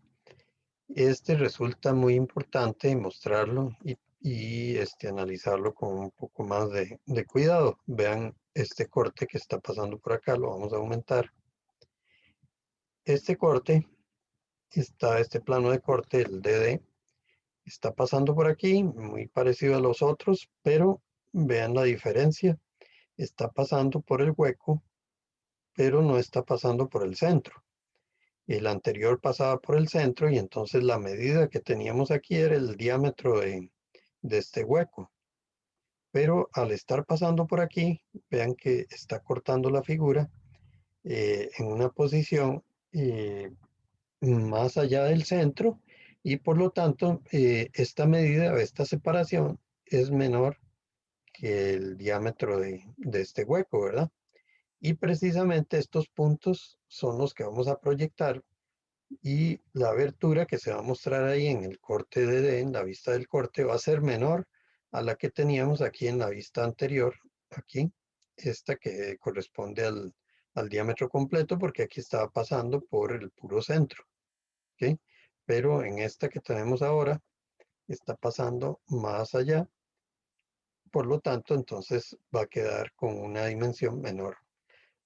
Este resulta muy importante mostrarlo y analizarlo con un poco más de cuidado. Vean este corte que está pasando por acá, lo vamos a aumentar. Este corte, este plano de corte, el DD, está pasando por aquí, muy parecido a los otros, pero vean la diferencia. Está pasando por el hueco, pero no está pasando por el centro. El anterior pasaba por el centro y entonces la medida que teníamos aquí era el diámetro de este hueco. Pero al estar pasando por aquí, vean que está cortando la figura en una posición más allá del centro y por lo tanto esta medida o esta separación es menor que el diámetro de este hueco, ¿verdad? Y precisamente estos puntos son los que vamos a proyectar y la abertura que se va a mostrar ahí en el corte de D, en la vista del corte, va a ser menor a la que teníamos aquí en la vista anterior, aquí, esta que corresponde al diámetro completo, porque aquí estaba pasando por el puro centro, ¿ok? Pero en esta que tenemos ahora, está pasando más allá, por lo tanto, entonces va a quedar con una dimensión menor.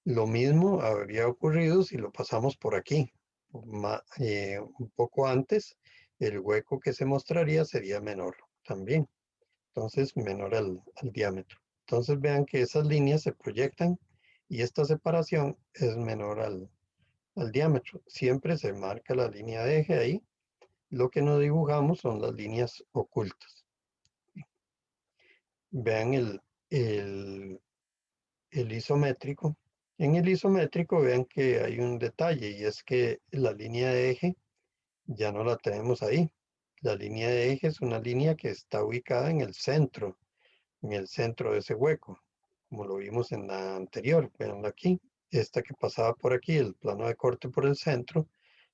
Lo mismo habría ocurrido si lo pasamos por aquí. Un poco antes, el hueco que se mostraría sería menor también. Entonces, menor al diámetro. Entonces, vean que esas líneas se proyectan y esta separación es menor al diámetro. Siempre se marca la línea de eje ahí. Lo que no dibujamos son las líneas ocultas. Vean el isométrico. En el isométrico vean que hay un detalle y es que la línea de eje ya no la tenemos ahí. La línea de eje es una línea que está ubicada en el centro de ese hueco, como lo vimos en la anterior. Veanlo aquí. Esta que pasaba por aquí, el plano de corte por el centro,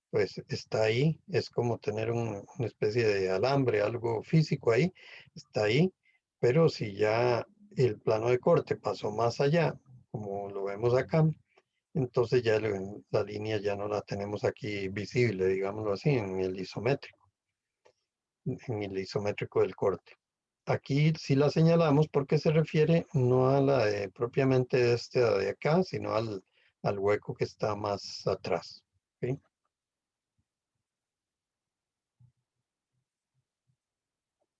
pues está ahí. Es como tener una especie de alambre, algo físico ahí. Está ahí. Pero si ya el plano de corte pasó más allá, como lo vemos acá, entonces ya la línea ya no la tenemos aquí visible, digámoslo así, en el isométrico del corte. Aquí sí la señalamos porque se refiere no a la de propiamente este de acá, sino al hueco que está más atrás. ¿Ok?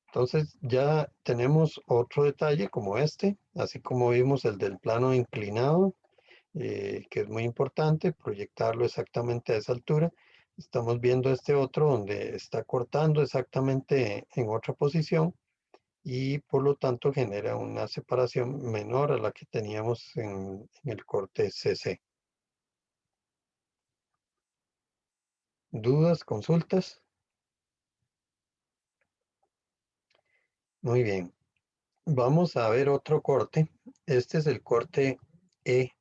Entonces ya tenemos otro detalle como este, así como vimos el del plano inclinado, que es muy importante, proyectarlo exactamente a esa altura. Estamos viendo este otro donde está cortando exactamente en otra posición y por lo tanto genera una separación menor a la que teníamos en el corte CC. ¿Dudas, consultas? Muy bien. Vamos a ver otro corte. Este es el corte EE.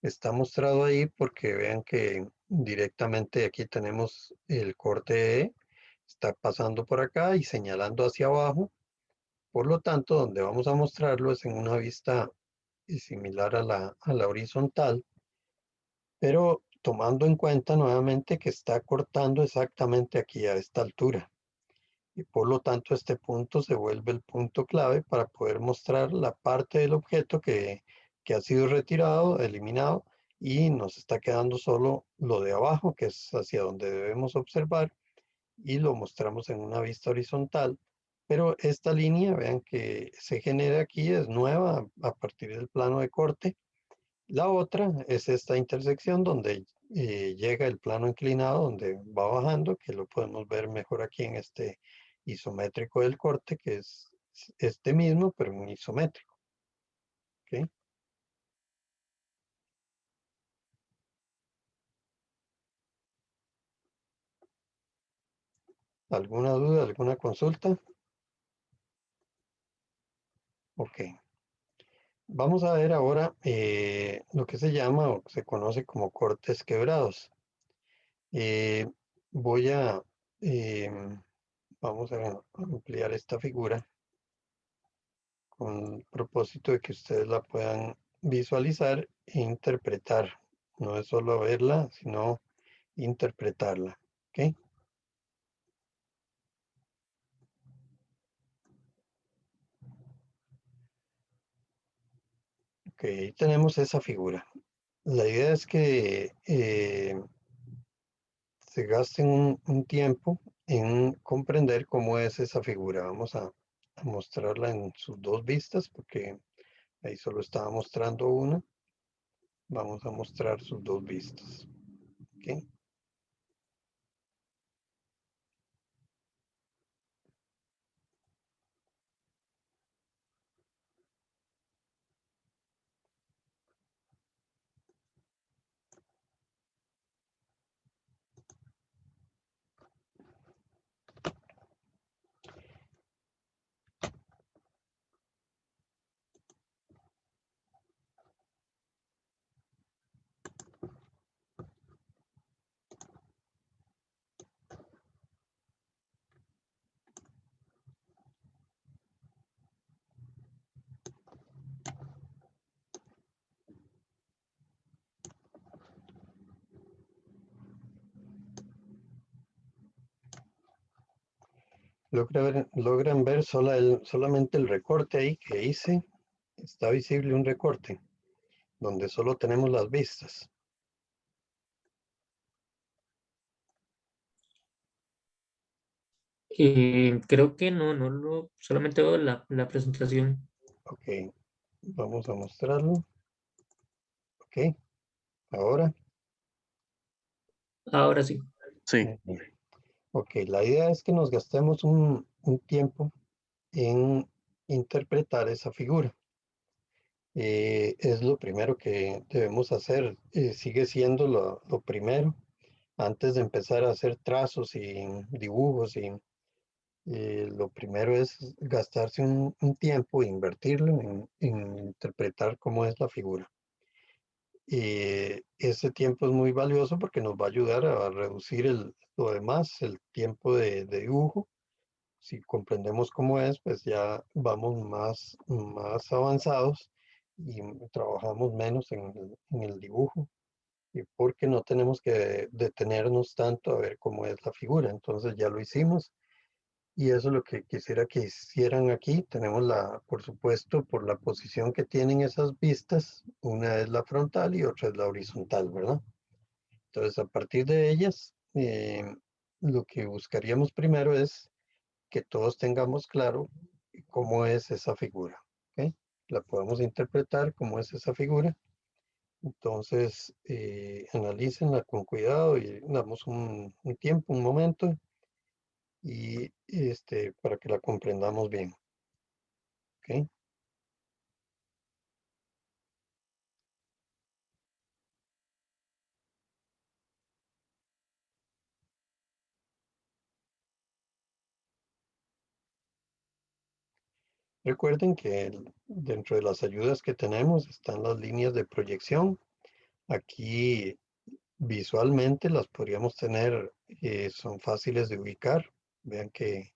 Está mostrado ahí porque vean que directamente aquí tenemos el corte E, está pasando por acá y señalando hacia abajo. Por lo tanto, donde vamos a mostrarlo es en una vista similar a la horizontal, pero tomando en cuenta nuevamente que está cortando exactamente aquí a esta altura. Y por lo tanto, este punto se vuelve el punto clave para poder mostrar la parte del objeto que ha sido retirado, eliminado, y nos está quedando solo lo de abajo, que es hacia donde debemos observar, y lo mostramos en una vista horizontal. Pero esta línea, vean que se genera aquí, es nueva a partir del plano de corte. La otra es esta intersección donde llega el plano inclinado, donde va bajando, que lo podemos ver mejor aquí en este isométrico del corte, que es este mismo, pero un isométrico. ¿Ok? ¿Alguna duda, alguna consulta? Ok. Vamos a ver ahora lo que se llama o se conoce como cortes quebrados. Eh, voy a, em, vamos a ampliar esta figura con propósito de que ustedes la puedan visualizar e interpretar. No es solo verla, sino interpretarla. ¿Ok? Ok, ahí tenemos esa figura. La idea es que se gasten un tiempo en comprender cómo es esa figura. Vamos a mostrarla en sus dos vistas, porque ahí solo estaba mostrando una. Vamos a mostrar sus dos vistas. ¿Ok? Logran ver solamente el recorte ahí que hice. Está visible un recorte donde solo tenemos las vistas. Creo que solamente veo la presentación. Ok, vamos a mostrarlo. Ok, ahora. Ahora sí. Sí, Ujú. Ok, la idea es que nos gastemos un tiempo en interpretar esa figura. Es lo primero que debemos hacer. Sigue siendo lo primero antes de empezar a hacer trazos y dibujos. Lo primero es gastarse un tiempo, invertirlo en interpretar cómo es la figura. Ese tiempo es muy valioso porque nos va a ayudar a reducir lo demás, el tiempo de dibujo. Si comprendemos cómo es, pues ya vamos más avanzados y trabajamos menos en el dibujo, y porque no tenemos que detenernos tanto a ver cómo es la figura. Entonces ya lo hicimos y eso es lo que quisiera que hicieran aquí. Tenemos por supuesto, por la posición que tienen esas vistas, una es la frontal y otra es la horizontal, ¿verdad? Entonces, a partir de ellas, lo que buscaríamos primero es que todos tengamos claro cómo es esa figura, ¿ok? La podemos interpretar cómo es esa figura. Entonces, analícenla con cuidado y damos un tiempo, un momento, y para que la comprendamos bien, ¿ok? Recuerden que dentro de las ayudas que tenemos están las líneas de proyección. Aquí visualmente las podríamos tener, son fáciles de ubicar. Vean que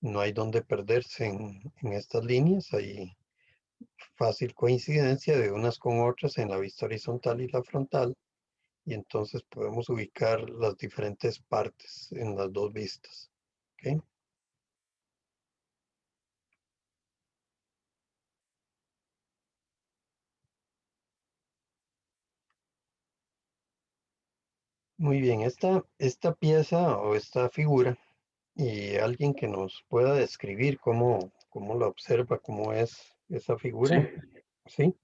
no hay donde perderse en estas líneas. Hay fácil coincidencia de unas con otras en la vista horizontal y la frontal. Y entonces podemos ubicar las diferentes partes en las dos vistas. ¿Ok? Muy bien, esta pieza o esta figura, y alguien que nos pueda describir cómo la observa, cómo es esa sí. figura, ¿sí?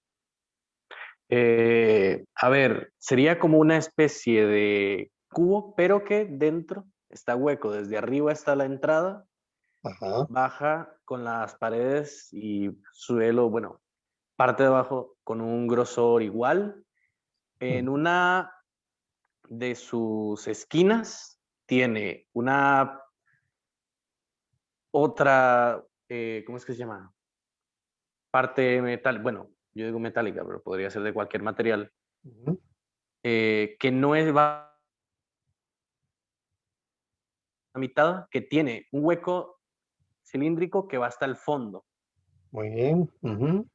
A ver, sería como una especie de cubo, pero que dentro está hueco. Desde arriba está la entrada, Ajá. baja con las paredes y suelo, bueno, parte de abajo con un grosor igual. En Ujú. una de sus esquinas tiene una otra, ¿cómo es que se llama? Parte metal, bueno, yo digo metálica, pero podría ser de cualquier material, Ujú. que no es va a mitad, que tiene un hueco cilíndrico que va hasta el fondo Muy bien. Ujú.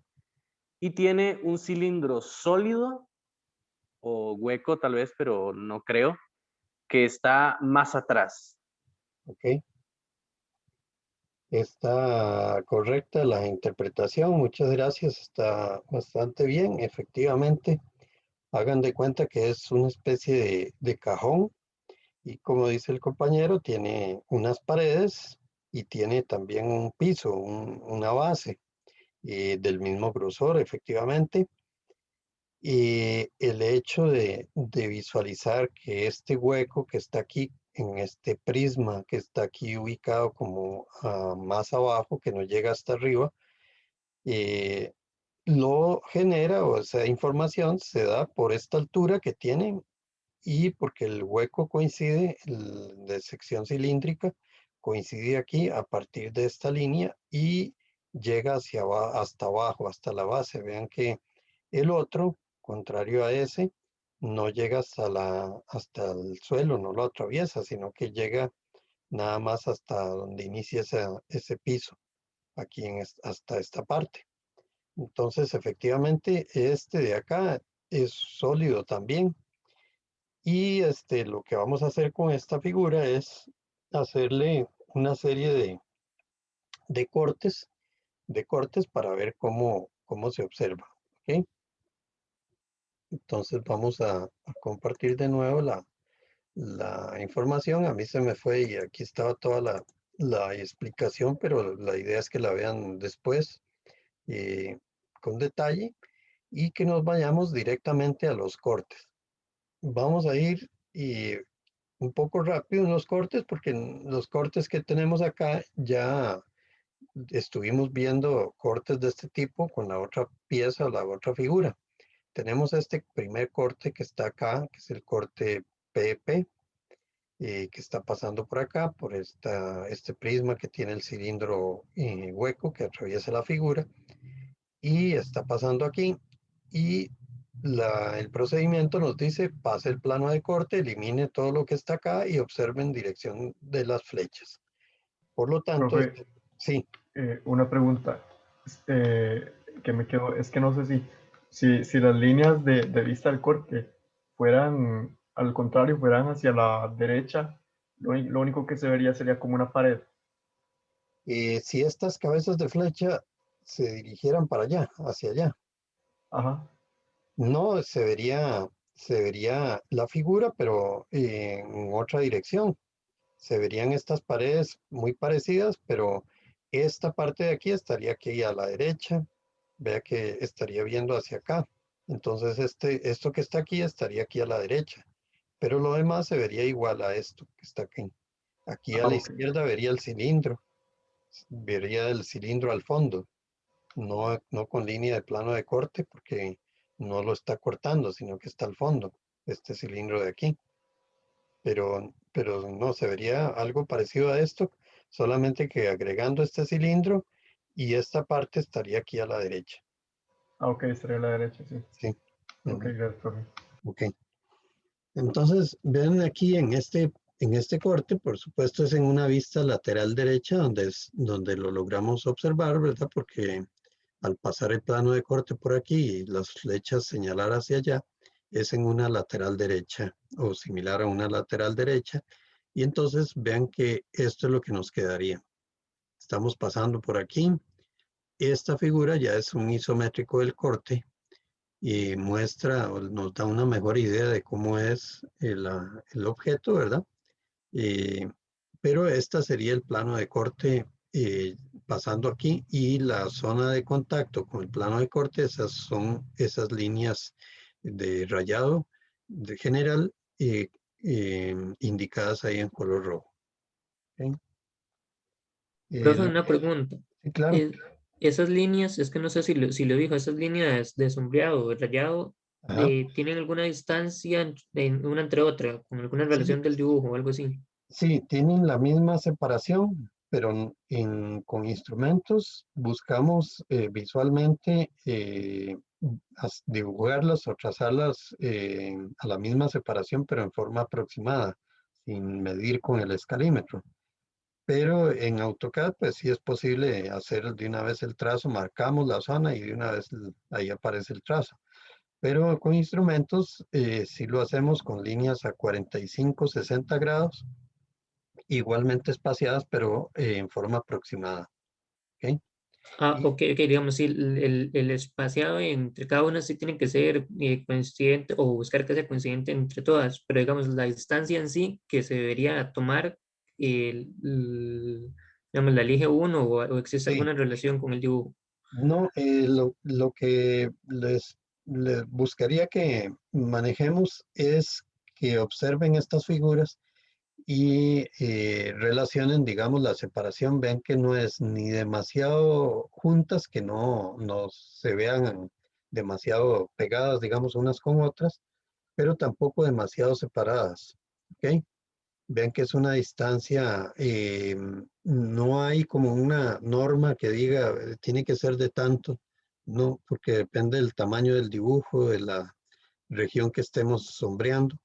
y tiene un cilindro sólido o hueco tal vez, pero no creo, que está más atrás. Ok. Está correcta la interpretación. Muchas gracias. Está bastante bien. Efectivamente, hagan de cuenta que es una especie de cajón y como dice el compañero, tiene unas paredes y tiene también un piso, una base del mismo grosor, efectivamente. Y el hecho de visualizar que este hueco que está aquí, en este prisma que está aquí ubicado como más abajo, que no llega hasta arriba, eh, lo genera, o esa información se da por esta altura que tiene y porque el hueco coincide, de sección cilíndrica, coincide aquí a partir de esta línea y llega hasta abajo, hasta la base. Vean que el otro, contrario a ese, no llega hasta el suelo, no lo atraviesa, sino que llega nada más hasta donde inicia ese piso, aquí hasta esta parte. Entonces, efectivamente, este de acá es sólido también. Y lo que vamos a hacer con esta figura es hacerle una serie de cortes, para ver cómo se observa. ¿Ok? Entonces vamos a compartir de nuevo la información. A mí se me fue y aquí estaba toda la explicación, pero la idea es que la vean después con detalle y que nos vayamos directamente a los cortes. Vamos a ir un poco rápido en los cortes porque en los cortes que tenemos acá ya estuvimos viendo cortes de este tipo con la otra pieza o la otra figura. Tenemos este primer corte que está acá, que es el corte PP, que está pasando por acá, por este prisma que tiene el cilindro hueco que atraviesa la figura y está pasando aquí. Y el procedimiento nos dice, pase el plano de corte, elimine todo lo que está acá y observe en dirección de las flechas. Por lo tanto, Profe, sí. una pregunta que me quedó, es que no sé si las líneas de vista del corte fueran, al contrario, fueran hacia la derecha, lo único que se vería sería como una pared. Si estas cabezas de flecha se dirigieran para allá, hacia allá, Ajá, no se vería la figura, pero en otra dirección. Se verían estas paredes muy parecidas, pero esta parte de aquí estaría aquí a la derecha. Vea que estaría viendo hacia acá. Entonces esto que está aquí estaría aquí a la derecha, pero lo demás se vería igual a esto que está aquí. Aquí a la ok, izquierda vería el cilindro al fondo, no con línea de plano de corte porque no lo está cortando, sino que está al fondo, este cilindro de aquí. Pero no, se vería algo parecido a esto, solamente que agregando este cilindro y esta parte estaría aquí a la derecha. ok, estaría a la derecha, sí. Sí. Ok, Ujú. gracias, profe. Ok. Entonces, ven aquí en este corte, por supuesto es en una vista lateral derecha donde lo logramos observar, ¿verdad? Porque al pasar el plano de corte por aquí y las flechas señalar hacia allá, es en una lateral derecha o similar a una lateral derecha. Y entonces vean que esto es lo que nos quedaría. Estamos pasando por aquí. Esta figura ya es un isométrico del corte y muestra o nos da una mejor idea de cómo es el objeto, ¿verdad? Eh, pero esta sería el plano de corte pasando aquí y la zona de contacto con el plano de corte, esas son esas líneas de rayado de general indicadas ahí en color rojo. ¿Ok? Profe, Lo una que, pregunta. sí, claro. Eh, Esas líneas, es que no sé si lo dijo, esas líneas de sombreado, de rayado, Ajá. ¿tienen alguna distancia una entre otra, con alguna Sí, relación del dibujo o algo así? sí, tienen la misma separación, pero con instrumentos buscamos visualmente dibujarlas o trazarlas a la misma separación, pero en forma aproximada, sin medir con el escalímetro. Pero en AutoCAD, pues sí es posible hacer de una vez el trazo, marcamos la zona y de una vez ahí aparece el trazo. Pero con instrumentos sí lo hacemos con líneas a 45, 60 grados igualmente espaciadas, pero en forma aproximada. ¿Ok? Ah, Y ok, ok, digamos, sí, el espaciado entre cada una sí tiene que ser coincidente o buscar que sea coincidente entre todas, pero digamos, la distancia en sí que se debería tomar, digamos, la elige uno o existe sí, alguna relación con el dibujo. no, lo que les buscaría que manejemos es que observen estas figuras y relacionen, digamos, la separación. Vean que no es ni demasiado juntas, que no se vean demasiado pegadas, digamos, unas con otras, pero tampoco demasiado separadas. ¿Ok? Vean que es una distancia, no hay como una norma que diga tiene que ser de tanto, no, porque depende del tamaño del dibujo, de la región que estemos sombreando,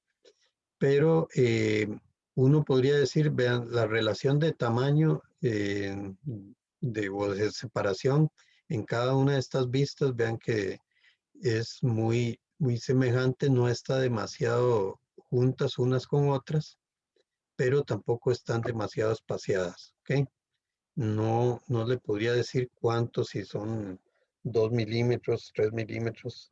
pero uno podría decir, vean, la relación de tamaño o de separación en cada una de estas vistas, vean que es muy semejante, no está demasiado juntas unas con otras pero tampoco están demasiado espaciadas, ¿ok? No, no le podría decir cuánto, si son 2 milímetros, 3 milímetros,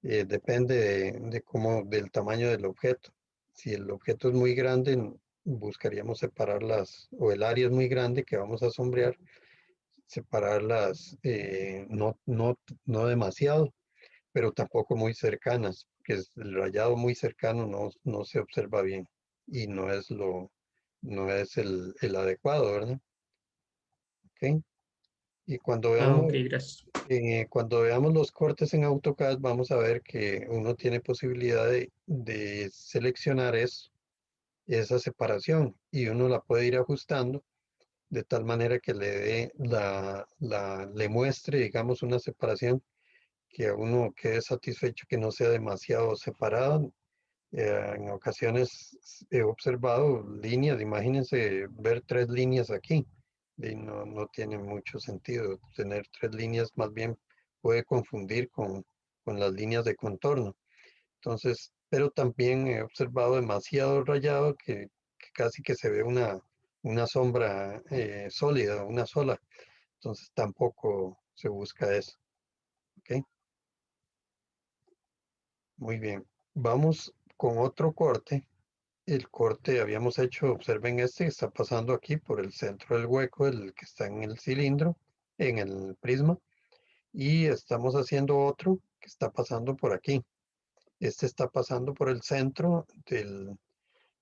depende de cómo, del tamaño del objeto. Si el objeto es muy grande, buscaríamos separarlas, o el área es muy grande que vamos a sombrear, separarlas no demasiado, pero tampoco muy cercanas, que el rayado muy cercano no se observa bien y no es el adecuado, ¿verdad? ¿Ok? Y Ah, ok, gracias. cuando veamos los cortes en AutoCAD, vamos a ver que uno tiene posibilidad de seleccionar esa separación y uno la puede ir ajustando de tal manera que le dé le muestre, digamos, una separación que a uno quede satisfecho, que no sea demasiado separada. En ocasiones he observado líneas, imagínense ver 3 líneas aquí, y no tiene mucho sentido. Tener 3 líneas más bien puede confundir con las líneas de contorno. Entonces, pero también he observado demasiado rayado que casi que se ve una sombra sólida, una sola. Entonces tampoco se busca eso. ¿Ok? Muy bien. Vamos con otro corte. El corte habíamos hecho, observen este, está pasando aquí por el centro del hueco, el que está en el cilindro, en el prisma, y estamos haciendo otro que está pasando por aquí. Este está pasando por el centro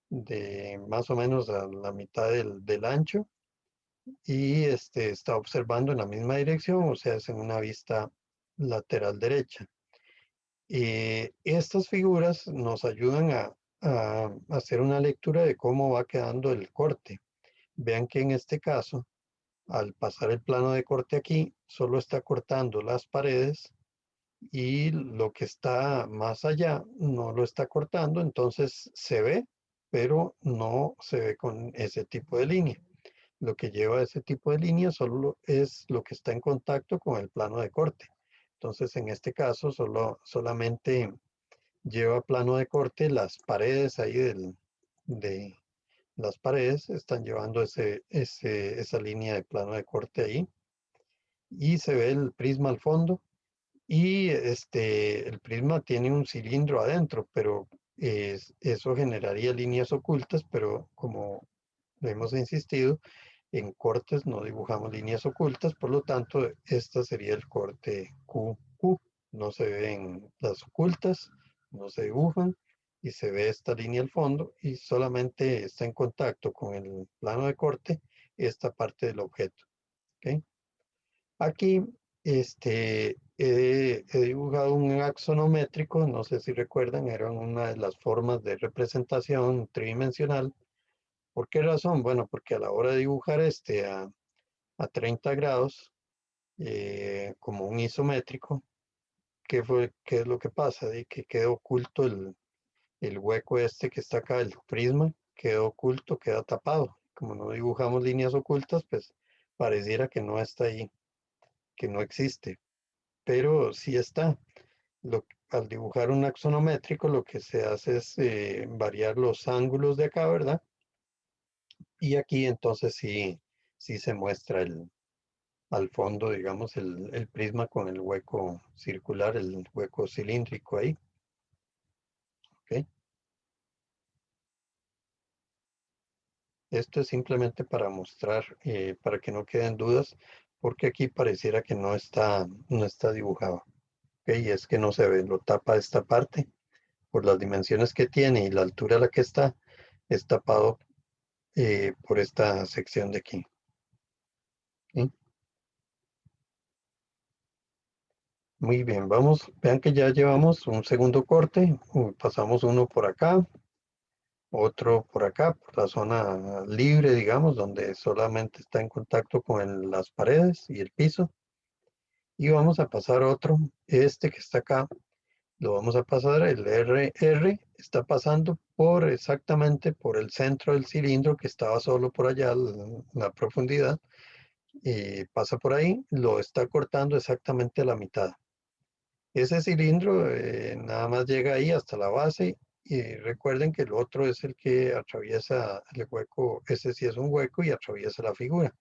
de más o menos a la mitad del ancho, y este está observando en la misma dirección, o sea, es en una vista lateral derecha. Estas figuras nos ayudan a hacer una lectura de cómo va quedando el corte. Vean que en este caso, al pasar el plano de corte aquí, solo está cortando las paredes y lo que está más allá no lo está cortando, entonces se ve, pero no se ve con ese tipo de línea. Lo que lleva ese tipo de línea solo es lo que está en contacto con el plano de corte. Entonces, en este caso, solamente lleva plano de corte las paredes ahí de las paredes están llevando esa línea de plano de corte ahí, y se ve el prisma al fondo, y el prisma tiene un cilindro adentro, pero eso generaría líneas ocultas, pero como hemos insistido, en cortes no dibujamos líneas ocultas, por lo tanto, este sería el corte QQ. No se ven las ocultas, no se dibujan, y se ve esta línea al fondo, y solamente está en contacto con el plano de corte esta parte del objeto. ¿Ok? Aquí he dibujado un axonométrico, no sé si recuerdan, era una de las formas de representación tridimensional. ¿Por qué razón? Bueno, porque a la hora de dibujar a 30 grados, como un isométrico, ¿qué es lo que pasa? De que queda oculto el hueco que está acá, el prisma, queda oculto, queda tapado. Como no dibujamos líneas ocultas, pues pareciera que no está ahí, que no existe, pero sí está. Al dibujar un axonométrico, lo que se hace es variar los ángulos de acá, ¿verdad? Y aquí entonces sí se muestra al fondo, digamos, el prisma con el hueco circular, el hueco cilíndrico ahí. ¿Ok? Esto es simplemente para mostrar, para que no queden dudas, porque aquí pareciera que no está dibujado. ¿Ok? Y es que no se ve, lo tapa esta parte por las dimensiones que tiene y la altura a la que está, es tapado por esta sección de aquí. ¿Sí? Muy bien, vean que ya llevamos un segundo corte, pasamos uno por acá, otro por acá, por la zona libre, digamos, donde solamente está en contacto con las paredes y el piso. Y vamos a pasar otro, que está acá, lo vamos a pasar, el RR está pasando exactamente por el centro del cilindro que estaba solo por allá, la profundidad, y pasa por ahí, lo está cortando exactamente a la mitad. Ese cilindro nada más llega ahí hasta la base Y recuerden que el otro es el que atraviesa el hueco, ese sí es un hueco y atraviesa la figura.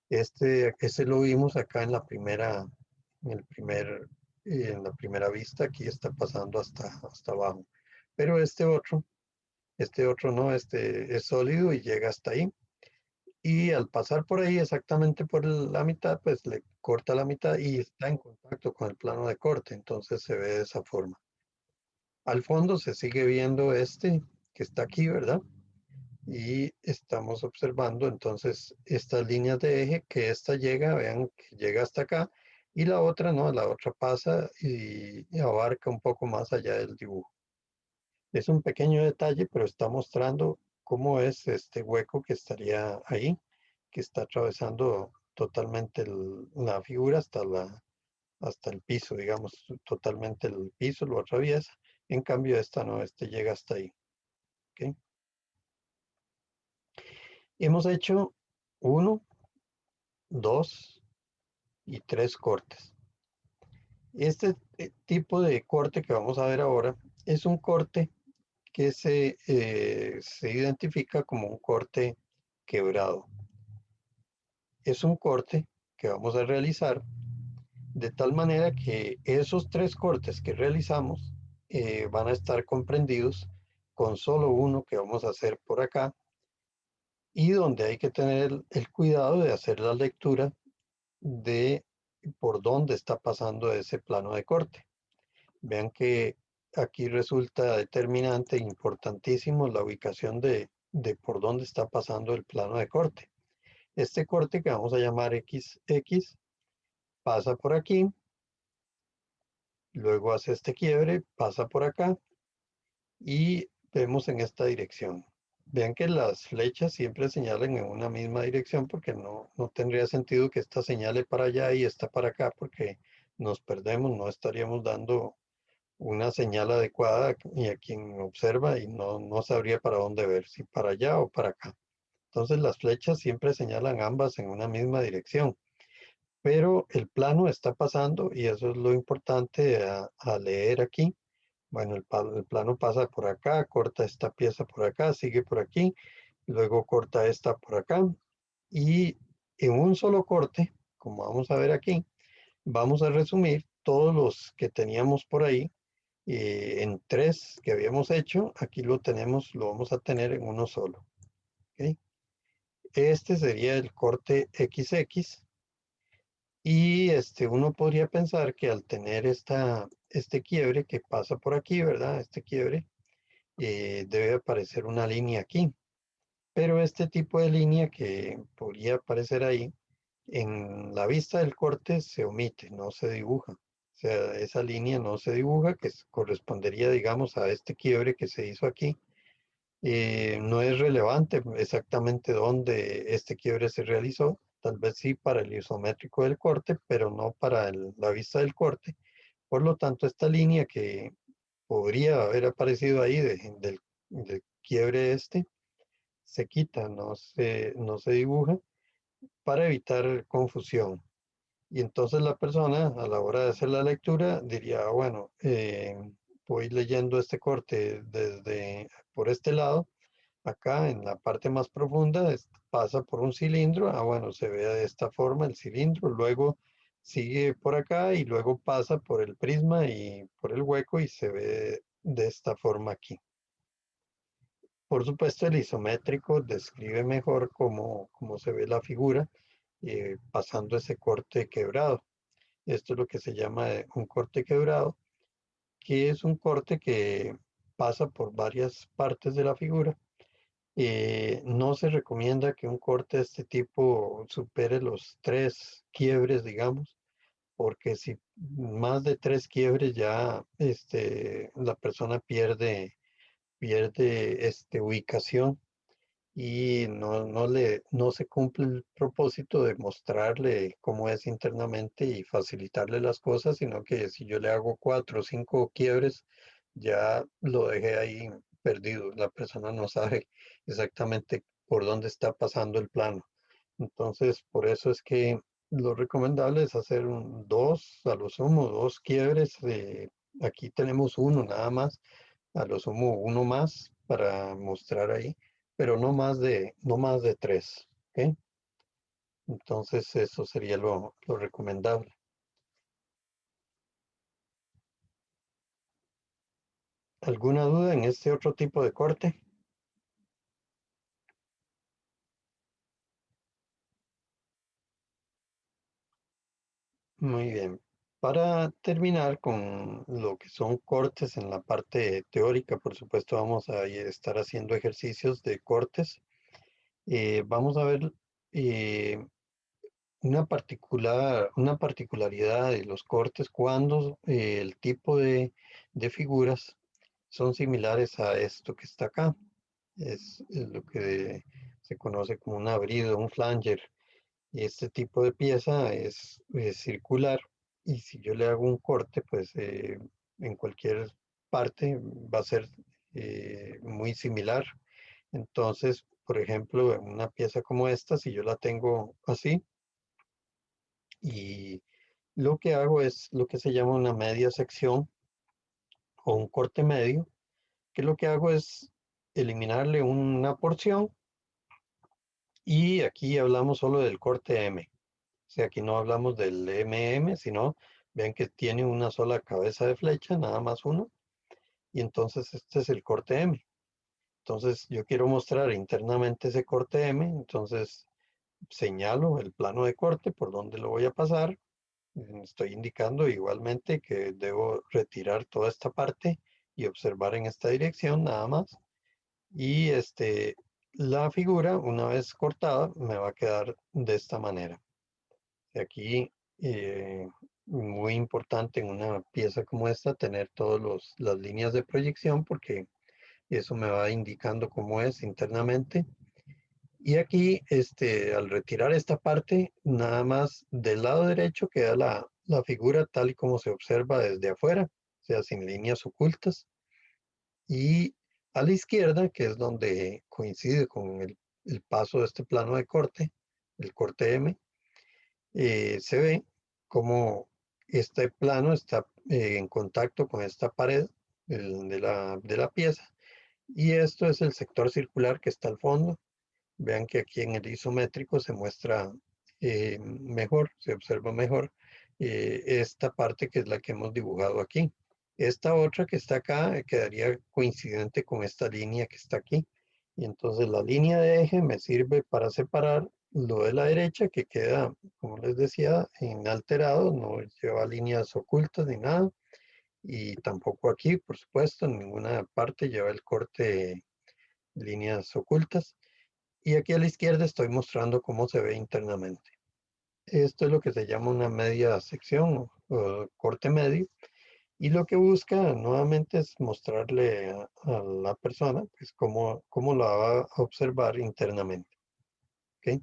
Ese lo vimos acá en la primera, en la primera vista, aquí está pasando hasta abajo. Pero este otro no, este es sólido y llega hasta ahí. Y al pasar por ahí exactamente por la mitad, pues le corta la mitad y está en contacto con el plano de corte, entonces se ve de esa forma. Al fondo se sigue viendo este que está aquí, ¿verdad? Y estamos observando entonces estas líneas de eje, que esta llega, vean que llega hasta acá, y la otra no, la otra pasa y abarca un poco más allá del dibujo. Es un pequeño detalle, pero está mostrando cómo es este hueco que estaría ahí, que está atravesando totalmente la figura hasta el piso, digamos, totalmente el piso lo atraviesa. En cambio, esta no, este llega hasta ahí. ¿Ok? Hemos hecho 1, 2 y 3 cortes. Este tipo de corte que vamos a ver ahora es un corte que se identifica como un corte quebrado. Es un corte que vamos a realizar de tal manera que esos 3 cortes que realizamos van a estar comprendidos con solo uno que vamos a hacer por acá, y donde hay que tener el cuidado de hacer la lectura de por dónde está pasando ese plano de corte. Vean que aquí resulta determinante e importantísimo la ubicación de por dónde está pasando el plano de corte. Este corte que vamos a llamar XX pasa por aquí, luego hace este quiebre, pasa por acá y vemos en esta dirección. Vean que las flechas siempre señalan en una misma dirección, porque no tendría sentido que esta señale para allá y esta para acá, porque nos perdemos, no estaríamos dando una señal adecuada y a quien observa y no sabría para dónde ver, si para allá o para acá. Entonces las flechas siempre señalan ambas en una misma dirección, pero el plano está pasando y eso es lo importante a leer aquí. Bueno, el plano pasa por acá, corta esta pieza por acá, sigue por aquí, luego corta esta por acá y en un solo corte, como vamos a ver aquí, vamos a resumir todos los que teníamos por ahí en 3 que habíamos hecho. Aquí lo vamos a tener en uno solo. ¿Ok? Este sería el corte XX. Y uno podría pensar que al tener este quiebre que pasa por aquí, ¿verdad? Este quiebre, debe aparecer una línea aquí. Pero este tipo de línea que podría aparecer ahí, en la vista del corte se omite, no se dibuja. O sea, esa línea no se dibuja, que correspondería, digamos, a este quiebre que se hizo aquí. No es relevante exactamente dónde este quiebre se realizó, tal vez sí para el isométrico del corte, pero no para la vista del corte. Por lo tanto, esta línea que podría haber aparecido ahí del quiebre se quita, no se dibuja para evitar confusión. Y entonces la persona a la hora de hacer la lectura diría, bueno, voy leyendo este corte desde por este lado. Acá en la parte más profunda pasa por un cilindro. Bueno, se ve de esta forma el cilindro, luego sigue por acá y luego pasa por el prisma y por el hueco y se ve de esta forma aquí. Por supuesto, el isométrico describe mejor cómo se ve la figura pasando ese corte quebrado. Esto es lo que se llama un corte quebrado, que es un corte que pasa por varias partes de la figura. No se recomienda que un corte de este tipo supere los 3 quiebres, digamos, porque si más de 3 quiebres ya la persona pierde ubicación y no se cumple el propósito de mostrarle cómo es internamente y facilitarle las cosas, sino que si yo le hago 4 o 5 quiebres, ya lo dejé ahí perdido. La persona no sabe exactamente por dónde está pasando el plano. Entonces, por eso es que lo recomendable es hacer 2, a lo sumo, 2 quiebres. Aquí tenemos uno nada más, a lo sumo uno más para mostrar ahí, pero no más de 3, ¿ok? Entonces eso sería lo recomendable. ¿Alguna duda en este otro tipo de corte? Muy bien. Para terminar con lo que son cortes en la parte teórica, por supuesto vamos a estar haciendo ejercicios de cortes. Vamos a ver eh, una particularidad de los cortes cuando el tipo de figuras son similares a esto que está acá. Es lo que se conoce como un abrido, un flanger. Y este tipo de pieza es circular y si yo le hago un corte, pues en cualquier parte va a ser muy similar. Entonces, por ejemplo, en una pieza como esta, si yo la tengo así y lo que hago es lo que se llama una media sección o un corte medio, que lo que hago es eliminarle una porción y aquí hablamos solo del corte M. O sea, aquí no hablamos del MM, sino vean que tiene una sola cabeza de flecha, nada más uno, y entonces este es el corte M. Entonces yo quiero mostrar internamente ese corte M, entonces señalo el plano de corte por donde lo voy a pasar. Estoy indicando igualmente que debo retirar toda esta parte y observar en esta dirección nada más. Y la figura, una vez cortada, me va a quedar de esta manera. Aquí, muy importante en una pieza como esta, tener todas las líneas de proyección porque eso me va indicando cómo es internamente. Y aquí, al retirar esta parte, nada más del lado derecho queda la figura tal y como se observa desde afuera, o sea, sin líneas ocultas. Y a la izquierda, que es donde coincide con el paso de este plano de corte, el corte M, se ve como este plano está en contacto con esta pared de la pieza y esto es el sector circular que está al fondo. Vean que aquí en el isométrico se muestra mejor, se observa mejor esta parte que es la que hemos dibujado aquí. Esta otra que está acá quedaría coincidente con esta línea que está aquí. Y entonces la línea de eje me sirve para separar lo de la derecha que queda, como les decía, inalterado, no lleva líneas ocultas ni nada. Y tampoco aquí, por supuesto, en ninguna parte lleva el corte líneas ocultas. Y aquí a la izquierda estoy mostrando cómo se ve internamente. Esto es lo que se llama una media sección o corte medio. Y lo que busca nuevamente es mostrarle a la persona pues cómo la va a observar internamente. ¿Ok?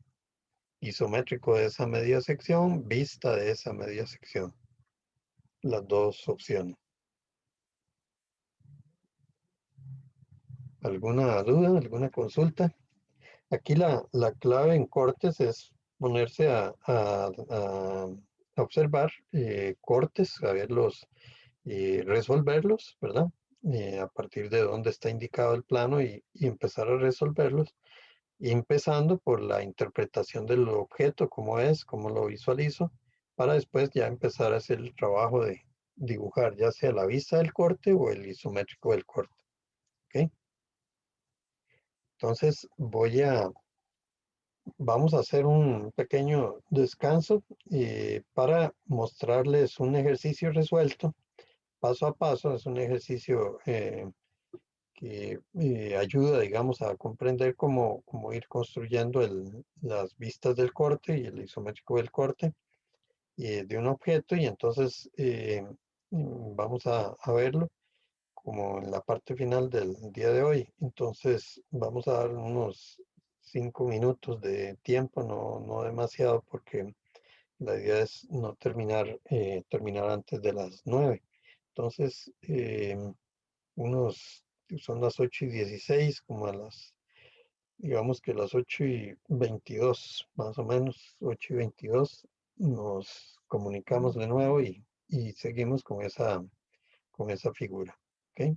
Isométrico de esa media sección, vista de esa media sección. Las dos opciones. ¿Alguna duda? ¿Alguna consulta? Aquí la clave en cortes es ponerse a observar cortes, a verlos, resolverlos, ¿verdad? A partir de dónde está indicado el plano y empezar a resolverlos, y empezando por la interpretación del objeto, cómo es, cómo lo visualizo, para después ya empezar a hacer el trabajo de dibujar, ya sea la vista del corte o el isométrico del corte. ¿Ok? Entonces vamos a hacer un pequeño descanso para mostrarles un ejercicio resuelto paso a paso. Es un ejercicio que ayuda, digamos, a comprender cómo ir construyendo las vistas del corte y el isométrico del corte de un objeto. Y entonces vamos a verlo como en la parte final del día de hoy. Entonces vamos a dar unos 5 minutos de tiempo, no demasiado, porque la idea es no terminar antes de las 9. Entonces, son las 8:16, como digamos que las 8:22, más o menos, 8:22, nos comunicamos de nuevo y seguimos con esa figura. ¿Ok?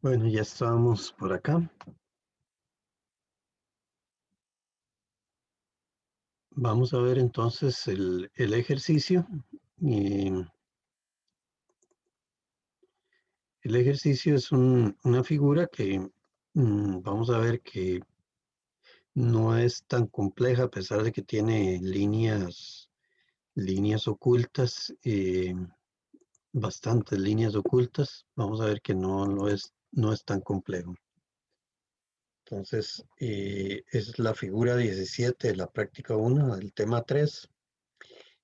Bueno, ya estamos por acá. Vamos a ver entonces el ejercicio. Y el ejercicio es una figura que vamos a ver que no es tan compleja a pesar de que tiene líneas ocultas, bastantes líneas ocultas. Vamos a ver que no es tan complejo. Entonces, es la figura 17 de la práctica 1 del tema 3.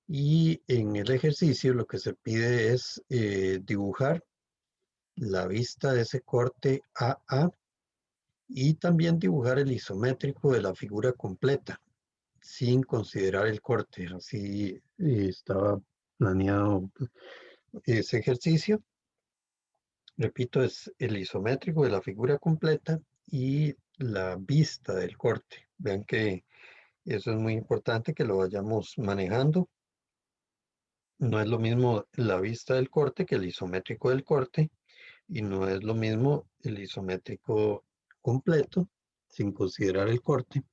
Y en el ejercicio lo que se pide es dibujar la vista de ese corte AA y también dibujar el isométrico de la figura completa, sin considerar el corte. Así estaba planeado ese ejercicio. Repito, es el isométrico de la figura completa y la vista del corte. Vean que eso es muy importante que lo vayamos manejando. No es lo mismo la vista del corte que el isométrico del corte, y no es lo mismo el isométrico completo sin considerar el corte.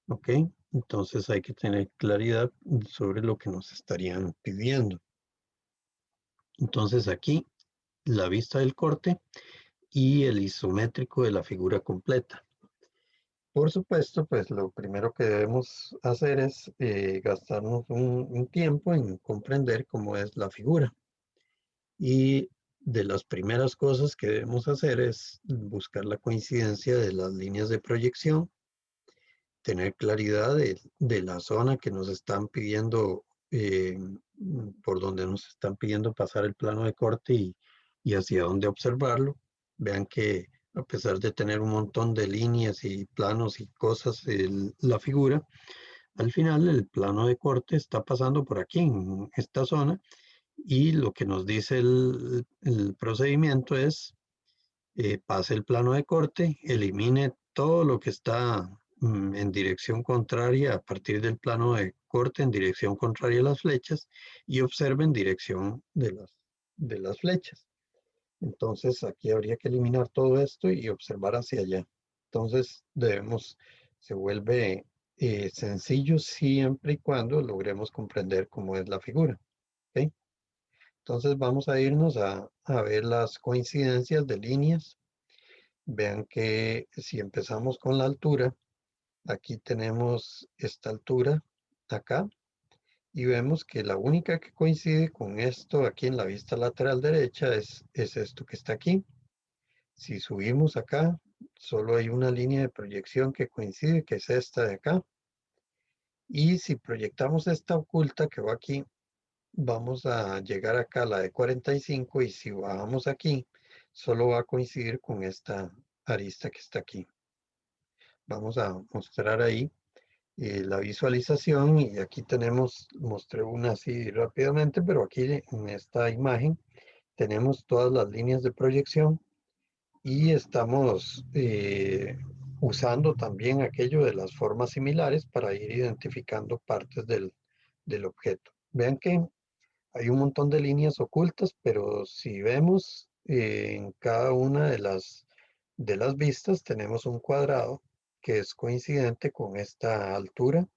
¿Ok? Entonces hay que tener claridad sobre lo que nos estarían pidiendo. Entonces aquí la vista del corte y el isométrico de la figura completa. Por supuesto, pues lo primero que debemos hacer es gastarnos un tiempo en comprender cómo es la figura. Y de las primeras cosas que debemos hacer es buscar la coincidencia de las líneas de proyección, tener claridad de la zona que nos están pidiendo, por donde nos están pidiendo pasar el plano de corte y hacia dónde observarlo. Vean que a pesar de tener un montón de líneas y planos y cosas, la figura, al final el plano de corte está pasando por aquí, en esta zona, y lo que nos dice el procedimiento es pase el plano de corte, elimine todo lo que está en dirección contraria a partir del plano de corte en dirección contraria a las flechas y observe en dirección de las flechas. Entonces aquí habría que eliminar todo esto y observar hacia allá. Entonces se vuelve sencillo siempre y cuando logremos comprender cómo es la figura. ¿Ok? Entonces vamos a irnos a ver las coincidencias de líneas. Vean que si empezamos con la altura, aquí tenemos esta altura acá y vemos que la única que coincide con esto aquí en la vista lateral derecha es esto que está aquí. Si subimos acá, solo hay una línea de proyección que coincide, que es esta de acá. Y si proyectamos esta oculta que va aquí, vamos a llegar acá a la de 45 y si bajamos aquí, solo va a coincidir con esta arista que está aquí. Vamos a mostrar ahí la visualización y aquí mostré una así rápidamente, pero aquí en esta imagen tenemos todas las líneas de proyección y estamos usando también aquello de las formas similares para ir identificando partes del objeto. Vean que hay un montón de líneas ocultas, pero si vemos en cada una de las vistas tenemos un cuadrado que es coincidente con esta altura.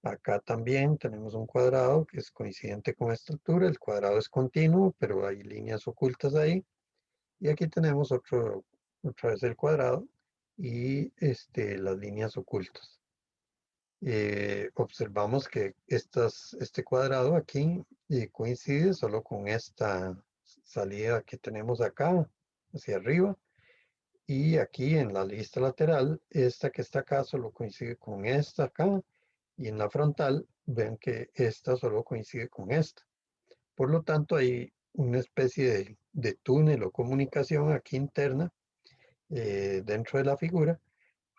Acá también tenemos un cuadrado que es coincidente con esta altura. El cuadrado es continuo, pero hay líneas ocultas ahí. Y aquí tenemos otra vez el cuadrado y las líneas ocultas. Observamos que este cuadrado aquí coincide solo con esta salida que tenemos acá hacia arriba y aquí en la lista lateral esta que está acá solo coincide con esta acá y en la frontal ven que esta solo coincide con esta. Por lo tanto hay una especie de túnel o comunicación aquí interna dentro de la figura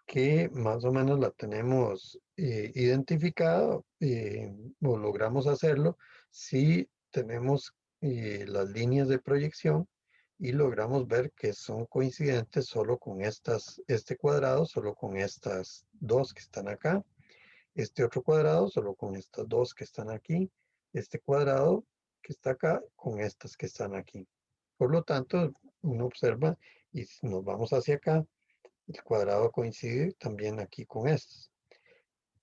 que más o menos la tenemos identificada o logramos hacerlo si tenemos las líneas de proyección y logramos ver que son coincidentes solo con este cuadrado, solo con estas dos que están acá, este otro cuadrado solo con estas dos que están aquí, este cuadrado que está acá con estas que están aquí. Por lo tanto, uno observa Y si nos vamos hacia acá, el cuadrado coincide también aquí con estos.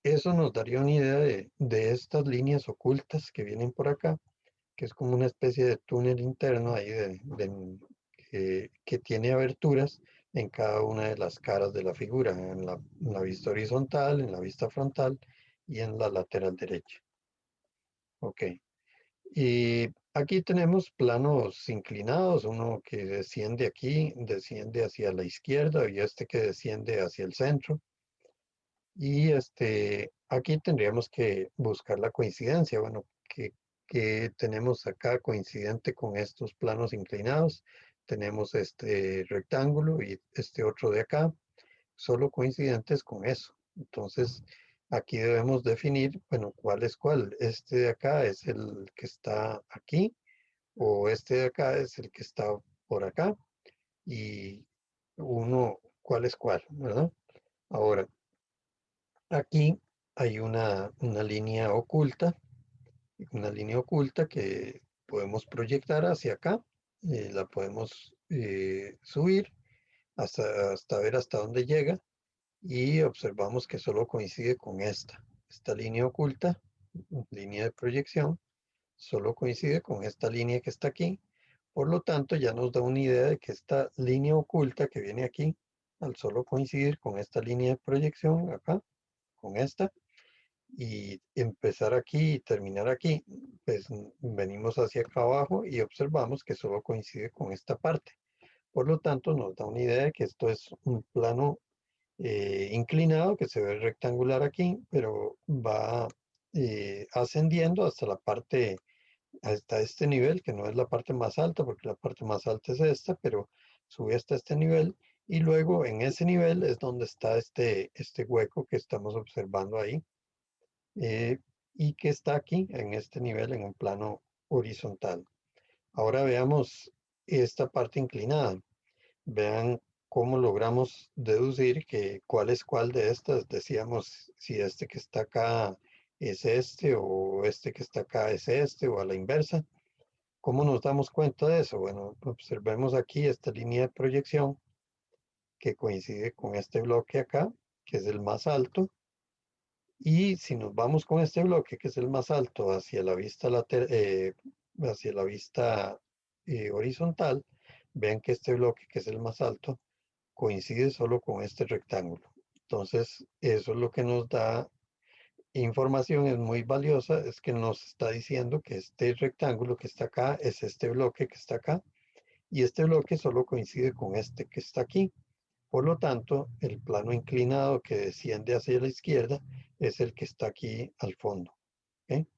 Eso nos daría una idea de estas líneas ocultas que vienen por acá, que es como una especie de túnel interno ahí que tiene aberturas en cada una de las caras de la figura, en la vista horizontal, en la vista frontal y en la lateral derecha. Ok. Y aquí tenemos planos inclinados, uno que desciende aquí, desciende hacia la izquierda y este que desciende hacia el centro. Y aquí tendríamos que buscar la coincidencia. Bueno, que tenemos acá coincidente con estos planos inclinados. Tenemos este rectángulo y este otro de acá, solo coincidentes con eso. Entonces, aquí debemos definir, bueno, cuál es cuál. Este de acá es el que está aquí, o este de acá es el que está por acá, y cuál es cuál, ¿verdad? Ahora, aquí hay una línea oculta que podemos proyectar hacia acá, la podemos subir hasta ver hasta dónde llega y observamos que solo coincide con esta línea oculta, línea de proyección, solo coincide con esta línea que está aquí. Por lo tanto, ya nos da una idea de que esta línea oculta que viene aquí, al solo coincidir con esta línea de proyección acá, con esta, y empezar aquí y terminar aquí, pues venimos hacia acá abajo y observamos que solo coincide con esta parte. Por lo tanto, nos da una idea de que esto es un plano inclinado que se ve rectangular aquí, pero va ascendiendo hasta este nivel, que no es la parte más alta, porque la parte más alta es esta, pero sube hasta este nivel, y luego en ese nivel es donde está este hueco que estamos observando ahí, eh, y que está aquí en este nivel en un plano horizontal. Ahora veamos esta parte inclinada. Vean cómo logramos deducir que cuál es cuál de estas. Decíamos si este que está acá es este o este que está acá es este o a la inversa. ¿Cómo nos damos cuenta de eso? Bueno, observemos aquí esta línea de proyección que coincide con este bloque acá, que es el más alto. Y si nos vamos con este bloque, que es el más alto, hacia la vista horizontal, vean que este bloque, que es el más alto, coincide solo con este rectángulo. Entonces, eso es lo que nos da información, es muy valiosa, es que nos está diciendo que este rectángulo que está acá es este bloque que está acá, y este bloque solo coincide con este que está aquí. Por lo tanto, el plano inclinado que desciende hacia la izquierda es el que está aquí al fondo. ¿Ok?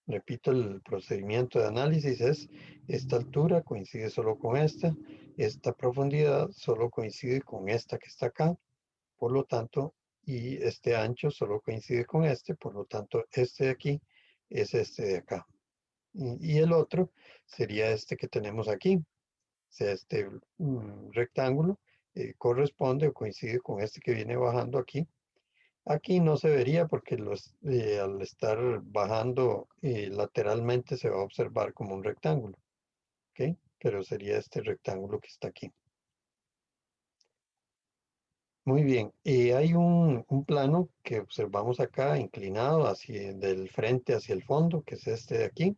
Repito, el procedimiento de análisis es esta altura coincide solo con esta profundidad solo coincide con esta que está acá, por lo tanto, y este ancho solo coincide con por lo tanto, este de aquí es este de acá. Y el otro sería este que tenemos aquí, o sea, este rectángulo corresponde o coincide con este que viene bajando aquí. Aquí no se vería porque al estar bajando lateralmente se va a observar como un rectángulo, ¿ok? Pero sería este rectángulo que está aquí. Muy bien, hay un plano que observamos acá inclinado del frente hacia el fondo, que es este de aquí,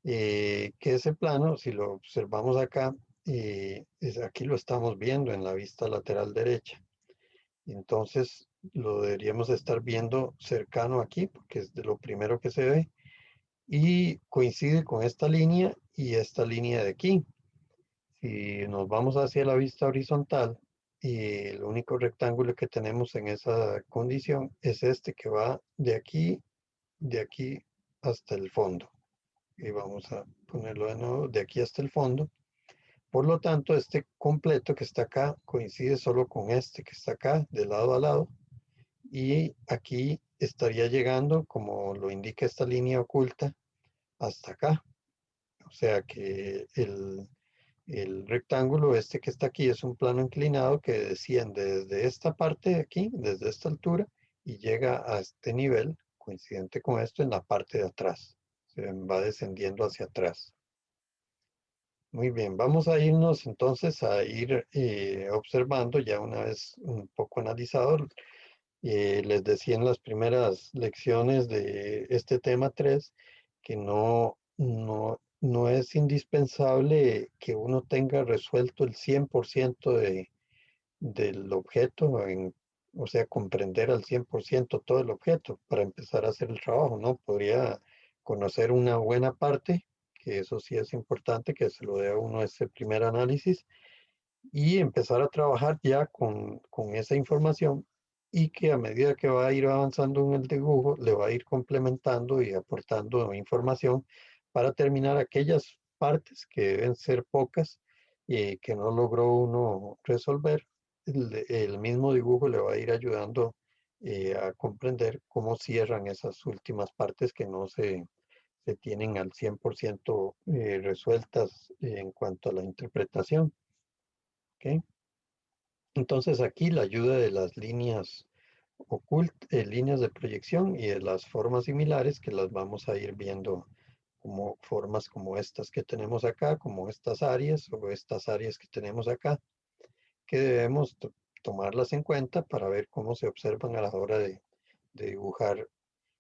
que ese plano, si lo observamos acá, aquí lo estamos viendo en la vista lateral derecha. Entonces lo deberíamos estar viendo cercano aquí, porque es de lo primero que se ve, y coincide con esta línea y esta línea de aquí. Si nos vamos hacia la vista horizontal, y el único rectángulo que tenemos en esa condición es este que va de aquí hasta el fondo. Y vamos a ponerlo de nuevo, de aquí hasta el fondo. Por lo tanto, este completo que está acá coincide solo con este que está acá, de lado a lado. Y aquí estaría llegando, como lo indica esta línea oculta, hasta acá. O sea que el rectángulo este que está aquí es un plano inclinado que desciende desde esta parte de aquí, desde esta altura, y llega a este nivel, coincidente con esto, en la parte de atrás. Se va descendiendo hacia atrás. Muy bien, vamos a irnos entonces a ir observando ya una vez un poco analizado. Les decía en las primeras lecciones de este tema 3 que no es indispensable que uno tenga resuelto el 100% del objeto, o sea, comprender al 100% todo el objeto para empezar a hacer el trabajo, ¿no? Podría conocer una buena parte, que eso sí es importante, que se lo dé a uno ese primer análisis, y empezar a trabajar ya con esa información y que a medida que va a ir avanzando en el dibujo, le va a ir complementando y aportando información para terminar aquellas partes que deben ser pocas y que no logró uno resolver. El mismo dibujo le va a ir ayudando a comprender cómo cierran esas últimas partes que no se tienen al 100% resueltas en cuanto a la interpretación. ¿Ok? Entonces aquí la ayuda de las líneas líneas de proyección y de las formas similares que las vamos a ir viendo como formas como estas que tenemos acá, como estas áreas o estas áreas que tenemos acá, que debemos tomarlas en cuenta para ver cómo se observan a la hora de dibujar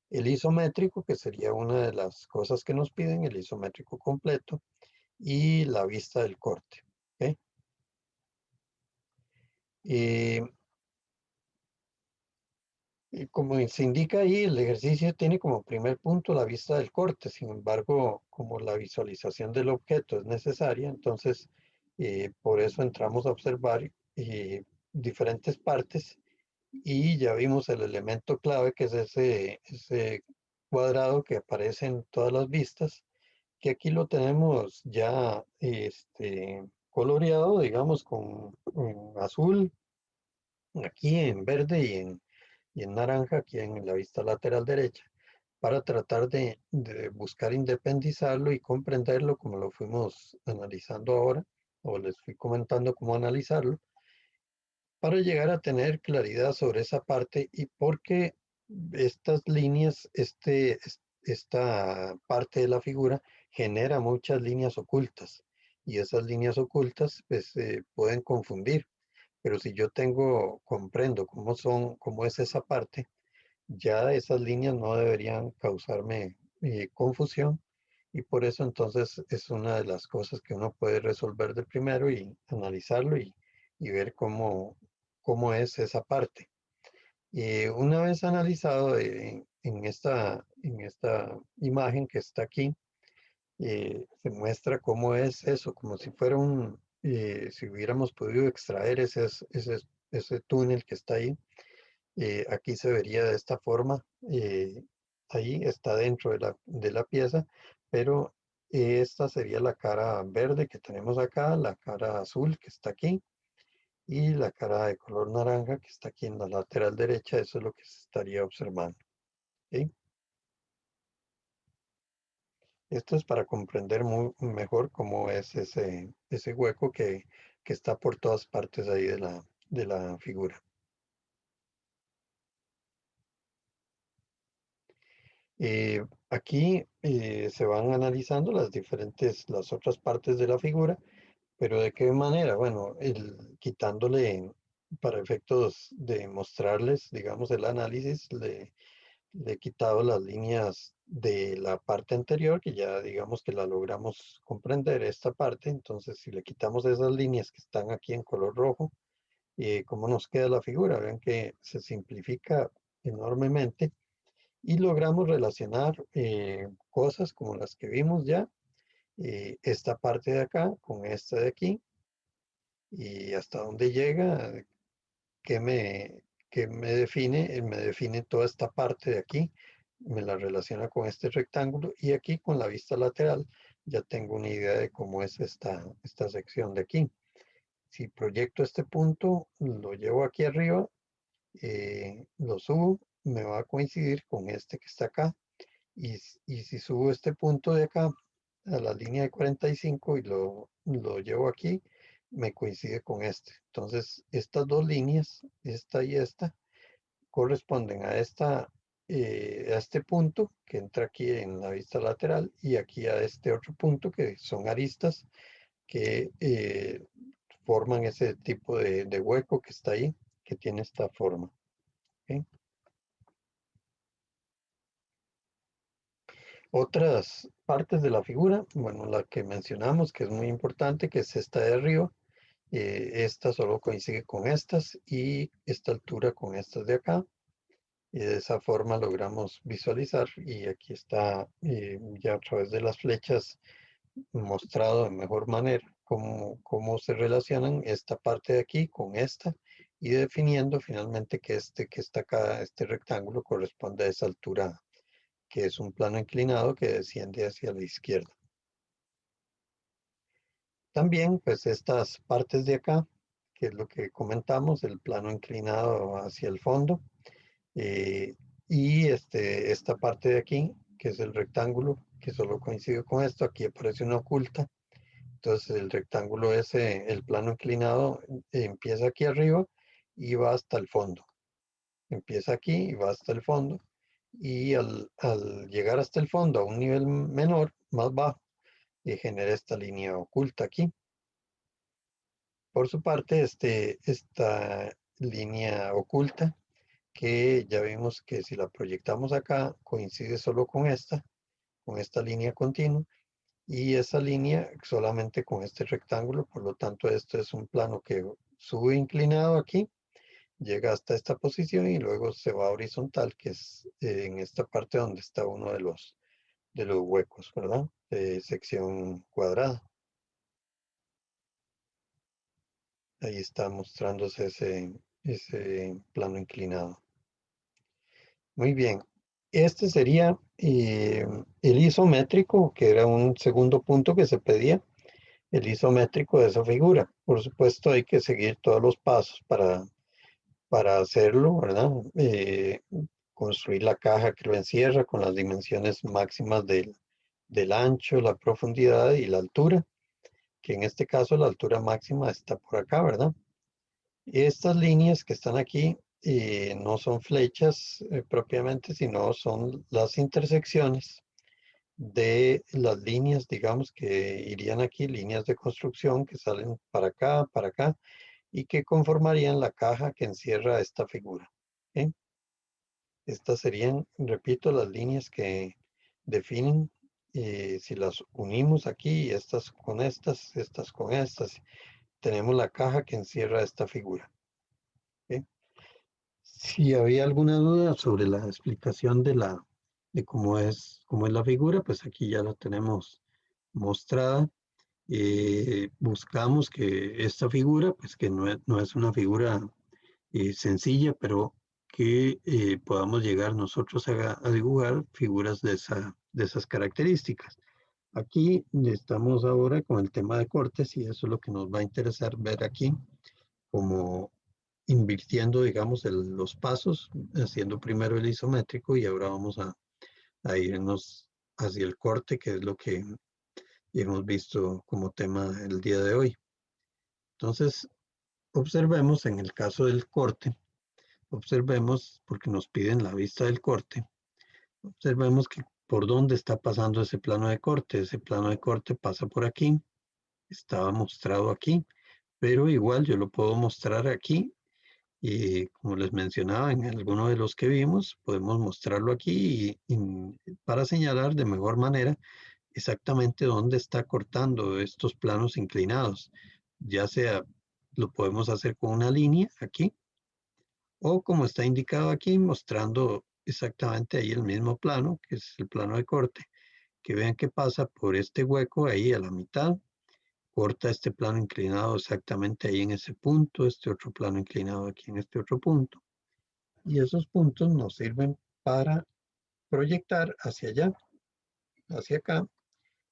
el isométrico, que sería una de las cosas que nos piden, el isométrico completo, y la vista del corte. ¿Ok? Eh, Y como se indica ahí, el ejercicio tiene como primer punto la vista del corte. Sin embargo, como la visualización del objeto es necesaria, entonces por eso entramos a observar diferentes partes y ya vimos el elemento clave que es ese cuadrado que aparece en todas las vistas, que aquí lo tenemos ya coloreado, digamos, en azul, aquí en verde y en naranja aquí en la vista lateral derecha, para tratar de buscar independizarlo y comprenderlo como lo fuimos analizando ahora, o les fui comentando cómo analizarlo, para llegar a tener claridad sobre esa parte y por qué estas líneas, esta parte de la figura genera muchas líneas ocultas y esas líneas ocultas pues pueden confundir. Pero si yo comprendo cómo es esa parte, ya esas líneas no deberían causarme confusión y por eso entonces es una de las cosas que uno puede resolver de primero y analizarlo y ver cómo es esa parte. Y una vez analizado en esta imagen que está aquí, se muestra cómo es eso, como si fuera si hubiéramos podido extraer ese túnel que está ahí. Aquí se vería de esta forma, ahí está dentro de la pieza, pero esta sería la cara verde que tenemos acá, la cara azul que está aquí y la cara de color naranja que está aquí en la lateral derecha, eso es lo que se estaría observando. ¿Ok? Esto es para comprender mejor cómo es ese hueco que está por todas partes ahí de la figura. Aquí se van analizando las otras partes de la figura, pero ¿de qué manera? Bueno, quitándole para efectos de mostrarles, digamos, el análisis, le he quitado las líneas de la parte anterior, que ya digamos que la logramos comprender esta parte, entonces si le quitamos esas líneas que están aquí en color rojo, ¿cómo nos queda la figura? Vean que se simplifica enormemente y logramos relacionar cosas como las que vimos ya, esta parte de acá con esta de aquí, y hasta dónde llega, qué me define, me define toda esta parte de aquí, me la relaciona con este rectángulo, y aquí con la vista lateral ya tengo una idea de cómo es esta sección de aquí. Si proyecto este punto, lo llevo aquí arriba, lo subo, me va a coincidir con este que está acá. Y si subo este punto de acá a la línea de 45 y lo llevo aquí, me coincide con este. Entonces, estas dos líneas, esta y esta, corresponden a este punto que entra aquí en la vista lateral y aquí a este otro punto que son aristas que forman ese tipo de hueco que está ahí, que tiene esta forma. ¿Ok? Otras partes de la figura, bueno, la que mencionamos que es muy importante, que es esta de arriba. Esta solo coincide con estas y esta altura con estas de acá. Y de esa forma logramos visualizar, y aquí está ya a través de las flechas mostrado de mejor manera cómo se relacionan esta parte de aquí con esta, y definiendo finalmente que este que está acá, este rectángulo, corresponde a esa altura, que es un plano inclinado que desciende hacia la izquierda. También, pues estas partes de acá, que es lo que comentamos, el plano inclinado hacia el fondo, y esta parte de aquí, que es el rectángulo, que solo coincide con esto, aquí aparece una oculta. Entonces el rectángulo ese, el plano inclinado, empieza aquí arriba y va hasta el fondo. Empieza aquí y va hasta el fondo. Y al llegar hasta el fondo a un nivel menor, más bajo, genera esta línea oculta aquí. Por su parte, esta línea oculta, que ya vimos que si la proyectamos acá, coincide solo con esta línea continua, y esa línea solamente con este rectángulo. Por lo tanto, esto es un plano que sube inclinado aquí, llega hasta esta posición y luego se va horizontal, que es en esta parte donde está uno de los huecos, ¿verdad? De sección cuadrada. Ahí está mostrándose ese plano inclinado. Muy bien. Este sería el isométrico, que era un segundo punto que se pedía, el isométrico de esa figura. Por supuesto, hay que seguir todos los pasos para hacerlo, ¿verdad? Construir la caja que lo encierra con las dimensiones máximas del ancho, la profundidad y la altura, que en este caso la altura máxima está por acá, ¿verdad? Estas líneas que están aquí no son flechas propiamente, sino son las intersecciones de las líneas, digamos, que irían aquí, líneas de construcción que salen para acá, y que conformarían la caja que encierra esta figura. ¿Ok? Estas serían, repito, las líneas que definen, si las unimos aquí, estas con estas con estas, tenemos la caja que encierra esta figura. ¿Ok? Si había alguna duda sobre la explicación de cómo es la figura, pues aquí ya la tenemos mostrada. Buscamos que esta figura, pues que no es una figura sencilla, pero que podamos llegar nosotros a dibujar figuras de esas características. Aquí estamos ahora con el tema de cortes, y eso es lo que nos va a interesar ver aquí, como invirtiendo, digamos, los pasos, haciendo primero el isométrico, y ahora vamos a irnos hacia el corte, que es lo que hemos visto como tema el día de hoy. Entonces, observemos en el caso del corte, observemos, porque nos piden la vista del corte, observemos que por dónde está pasando ese plano de corte. Ese plano de corte pasa por aquí, estaba mostrado aquí, pero igual yo lo puedo mostrar aquí. Y como les mencionaba, en alguno de los que vimos, podemos mostrarlo aquí para señalar de mejor manera exactamente dónde está cortando estos planos inclinados. Ya sea lo podemos hacer con una línea aquí, o como está indicado aquí, mostrando exactamente ahí el mismo plano, que es el plano de corte, que vean que pasa por este hueco ahí a la mitad, corta este plano inclinado exactamente ahí en ese punto, este otro plano inclinado aquí en este otro punto. Y esos puntos nos sirven para proyectar hacia allá, hacia acá,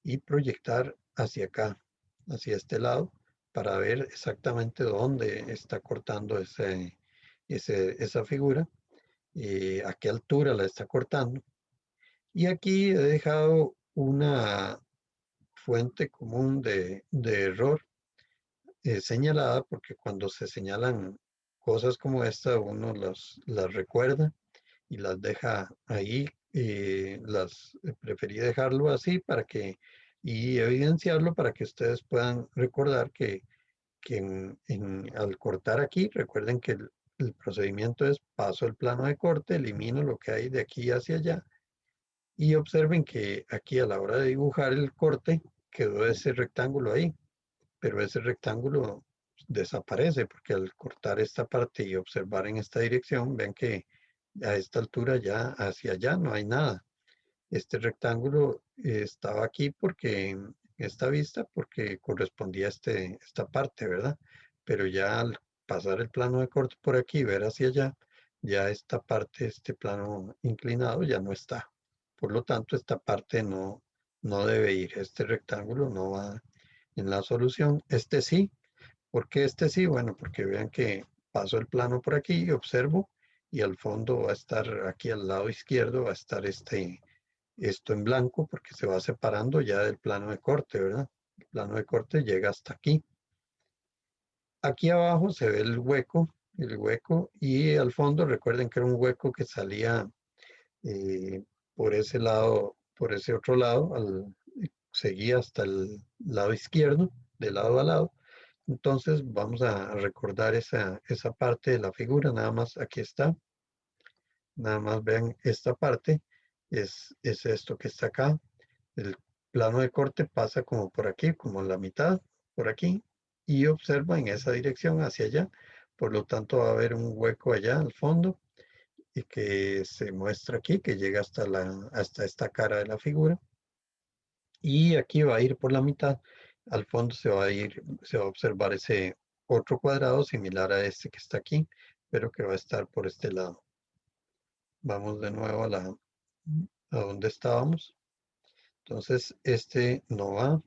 y proyectar hacia acá, hacia este lado, para ver exactamente dónde está cortando esa figura, a qué altura la está cortando. Y aquí he dejado una fuente común de error señalada, porque cuando se señalan cosas como esta, uno las recuerda y las deja ahí. Preferí dejarlo así para que y evidenciarlo para que ustedes puedan recordar que al cortar aquí, recuerden que el procedimiento es paso el plano de corte, elimino lo que hay de aquí hacia allá y observen que aquí a la hora de dibujar el corte quedó ese rectángulo ahí, pero ese rectángulo desaparece porque al cortar esta parte y observar en esta dirección, ven que a esta altura ya hacia allá no hay nada. Este rectángulo estaba aquí porque en esta vista porque correspondía a esta parte, ¿verdad? Pero ya al pasar el plano de corte por aquí y ver hacia allá, ya esta parte, este plano inclinado ya no está. Por lo tanto, esta parte no debe ir. Este rectángulo no va en la solución. Este sí. ¿Por qué este sí? Bueno, porque vean que paso el plano por aquí y observo y al fondo va a estar aquí al lado izquierdo, va a estar esto en blanco porque se va separando ya del plano de corte, ¿verdad? El plano de corte llega hasta aquí. Aquí abajo se ve el hueco y al fondo recuerden que era un hueco que salía por ese lado, por ese otro lado, seguía hasta el lado izquierdo, de lado a lado. Entonces vamos a recordar esa parte de la figura, nada más aquí está, nada más vean esta parte, es esto que está acá. El plano de corte pasa como por aquí, como la mitad, por aquí, y observa en esa dirección hacia allá. Por lo tanto, va a haber un hueco allá al fondo y que se muestra aquí, que llega hasta esta cara de la figura. Y aquí va a ir por la mitad. Al fondo se va a observar ese otro cuadrado similar a este que está aquí, pero que va a estar por este lado. Vamos de nuevo a donde estábamos. Entonces, este no va.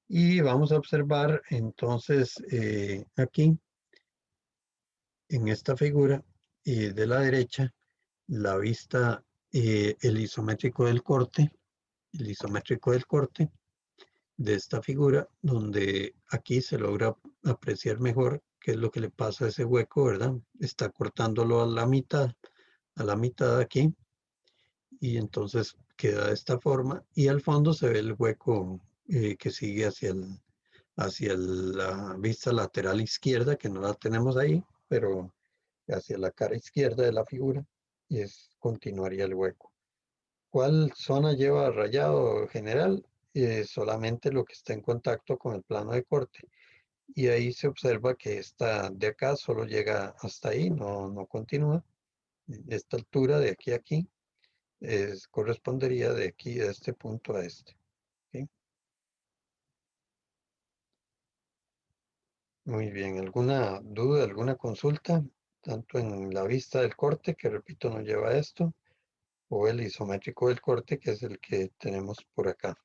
Y vamos a observar entonces aquí en esta figura de la derecha la vista, el isométrico del corte, el isométrico del corte de esta figura, donde aquí se logra apreciar mejor qué es lo que le pasa a ese hueco, ¿verdad? Está cortándolo a la mitad aquí, y entonces queda de esta forma, y al fondo se ve el hueco que sigue hacia la vista lateral izquierda, que no la tenemos ahí, pero hacia la cara izquierda de la figura, y continuaría el hueco. ¿Cuál zona lleva rayado general? Solamente lo que está en contacto con el plano de corte. Y ahí se observa que esta de acá solo llega hasta ahí, no continúa. Esta altura de aquí a aquí correspondería de aquí, de este punto a este. ¿Sí? Muy bien, ¿alguna duda, alguna consulta? Tanto en la vista del corte, que repito no lleva esto, o el isométrico del corte, que es el que tenemos por acá.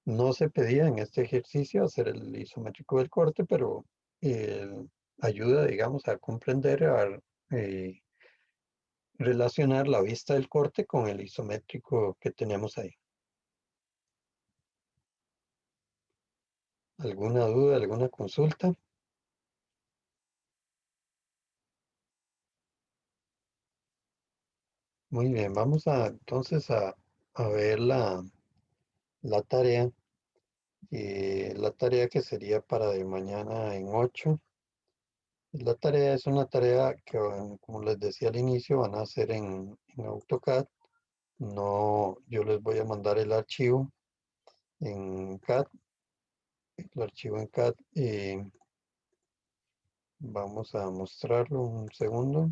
No se pedía en este ejercicio hacer el isométrico del corte, pero eh, ayuda, digamos, a comprender, a relacionar la vista del corte con el isométrico que tenemos ahí. ¿Alguna duda, alguna consulta? Muy bien, vamos entonces a ver la tarea. La tarea que sería para de mañana en 8. La tarea es una tarea que, como les decía al inicio, van a hacer en AutoCAD. No, yo les voy a mandar el archivo en CAD, el archivo en CAD. Vamos a mostrarlo un segundo.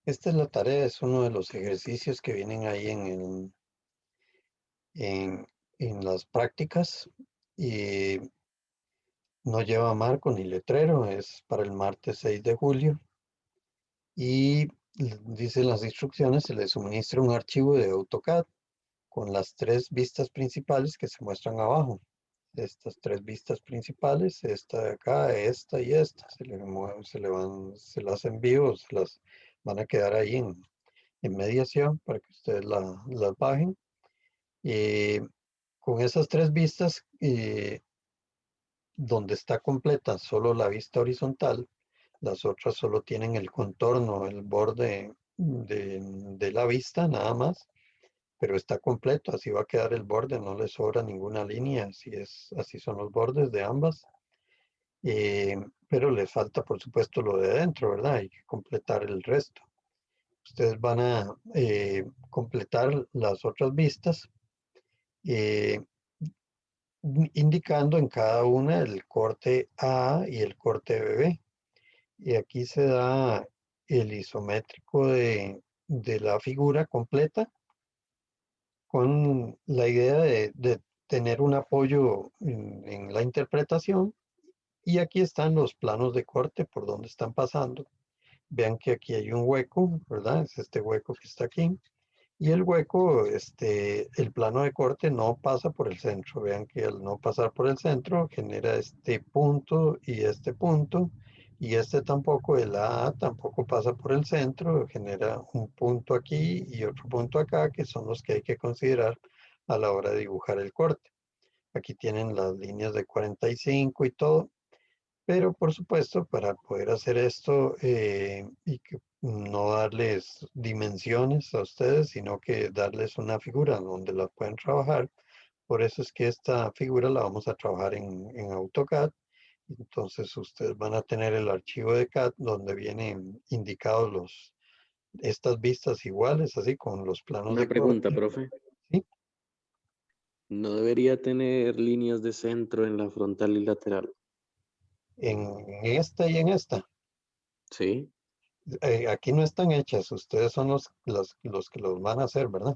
Esta es la tarea, es uno de los ejercicios que vienen ahí en las prácticas. Y no lleva marco ni letrero, es para el martes 6 de julio. Y dicen las instrucciones, se le suministra un archivo de AutoCAD con las 3 vistas principales que se muestran abajo. Estas 3 vistas principales, esta de acá, esta y esta, se las envío, se las van a quedar ahí en mediación para que ustedes las bajen. Con esas tres vistas, donde está completa solo la vista horizontal, las otras solo tienen el contorno, el borde de la vista nada más, pero está completo, así va a quedar el borde, no le sobra ninguna línea, así son los bordes de ambas. Pero les falta, por supuesto, lo de adentro, ¿verdad? Hay que completar el resto. Ustedes van a completar las otras vistas, eh, indicando en cada una el corte A y el corte BB. Y aquí se da el isométrico de la figura completa con la idea de tener un apoyo en la interpretación. Y aquí están los planos de corte por donde están pasando. Vean que aquí hay un hueco, ¿verdad? Es este hueco que está aquí. Y el hueco, el plano de corte no pasa por el centro. Vean que al no pasar por el centro genera este punto y este punto. Y este tampoco, el A tampoco pasa por el centro, genera un punto aquí y otro punto acá, que son los que hay que considerar a la hora de dibujar el corte. Aquí tienen las líneas de 45 y todo. Pero por supuesto, para poder hacer esto y que no darles dimensiones a ustedes, sino que darles una figura donde la pueden trabajar, por eso es que esta figura la vamos a trabajar en AutoCAD. Entonces ustedes van a tener el archivo de CAD donde vienen indicados estas vistas iguales, así con los planos Una de pregunta, corte. profe. ¿Sí? ¿No debería tener líneas de centro en la frontal y lateral? En esta y en esta. Sí. Aquí no están hechas, ustedes son los que los van a hacer, ¿verdad?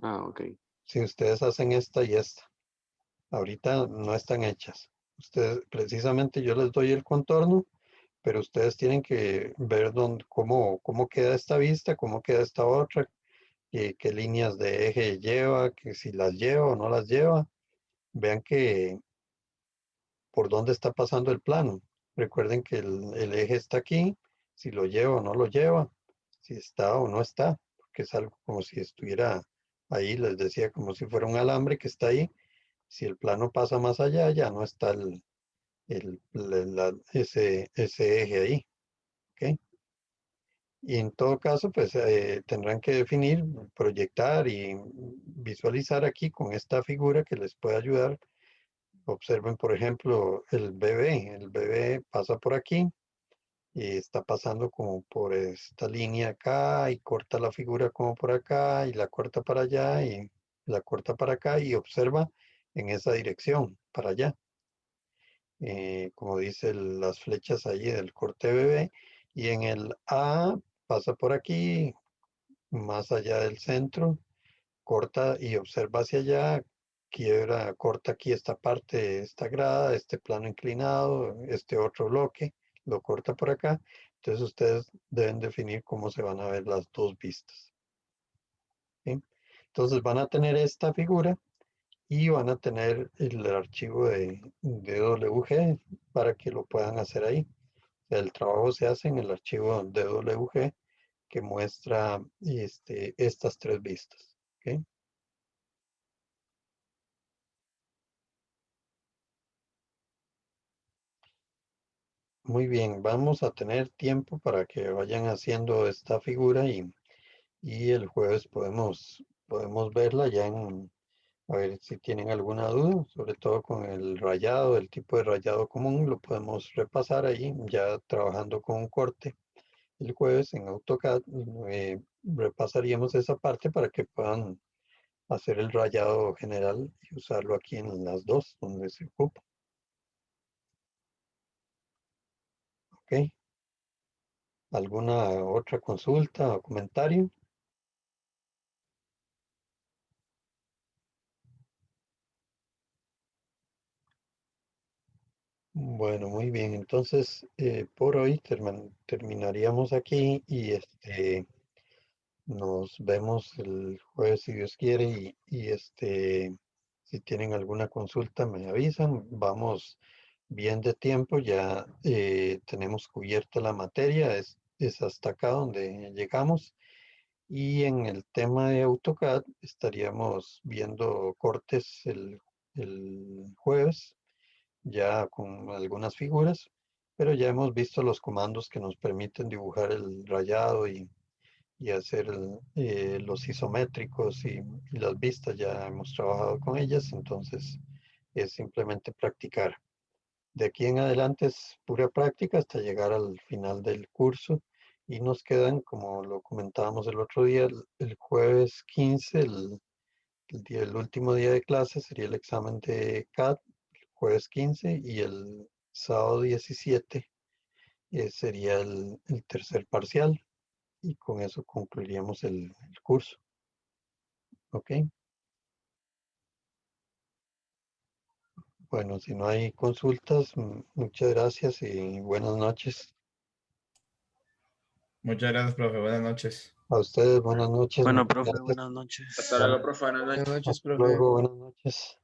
Ah, ok. Si ustedes hacen esta y esta, ahorita no están hechas. Ustedes, precisamente yo les doy el contorno, pero ustedes tienen que ver cómo queda esta vista, cómo queda esta otra, qué líneas de eje lleva, que si las lleva o no las lleva. Vean que por dónde está pasando el plano. Recuerden que el eje está aquí, si lo lleva o no lo lleva, si está o no está, porque es algo como si estuviera ahí, les decía, como si fuera un alambre que está ahí. Si el plano pasa más allá, ya no está ese eje ahí. ¿Ok? Y en todo caso, pues tendrán que definir, proyectar y visualizar aquí con esta figura que les puede ayudar. Observen, por ejemplo, el bebé. El bebé pasa por aquí y está pasando como por esta línea acá y corta la figura como por acá y la corta para allá y la corta para acá y observa en esa dirección, para allá. Como dice las flechas allí del corte bebé, y en el A pasa por aquí, más allá del centro, corta y observa hacia allá, quiebra, corta aquí esta parte, esta grada, este plano inclinado, este otro bloque, lo corta por acá. Entonces ustedes deben definir cómo se van a ver las dos vistas. ¿Sí? Entonces van a tener esta figura y van a tener el archivo de DWG para que lo puedan hacer ahí. El trabajo se hace en el archivo DWG que muestra estas tres vistas. ¿Ok? Muy bien, vamos a tener tiempo para que vayan haciendo esta figura y el jueves podemos verla ya a ver si tienen alguna duda, sobre todo con el rayado, el tipo de rayado común, lo podemos repasar ahí, ya trabajando con un corte. El jueves en AutoCAD repasaríamos esa parte para que puedan hacer el rayado general y usarlo aquí en las dos donde se ocupa. ¿Ok? ¿Alguna otra consulta o comentario? Bueno, muy bien. Entonces, por hoy terminaríamos aquí y nos vemos el jueves si Dios quiere si tienen alguna consulta me avisan. Vamos bien de tiempo, ya tenemos cubierta la materia, es hasta acá donde llegamos Y en el tema de AutoCAD estaríamos viendo cortes el jueves, ya con algunas figuras, pero ya hemos visto los comandos que nos permiten dibujar el rayado y hacer los isométricos y las vistas, ya hemos trabajado con ellas, entonces es simplemente practicar. De aquí en adelante es pura práctica hasta llegar al final del curso y nos quedan, como lo comentábamos el otro día, el jueves 15, el último día de clase sería el examen de CAD, el jueves 15 y el sábado 17 sería el tercer parcial y con eso concluiríamos el curso. ¿Ok? Bueno, si no hay consultas, muchas gracias y buenas noches. Muchas gracias, profe. Buenas noches. A ustedes, buenas noches. Bueno, muchas profe, gracias. buenas noches. Hasta luego, profe. Buenas noches, Hasta profe. luego, buenas noches.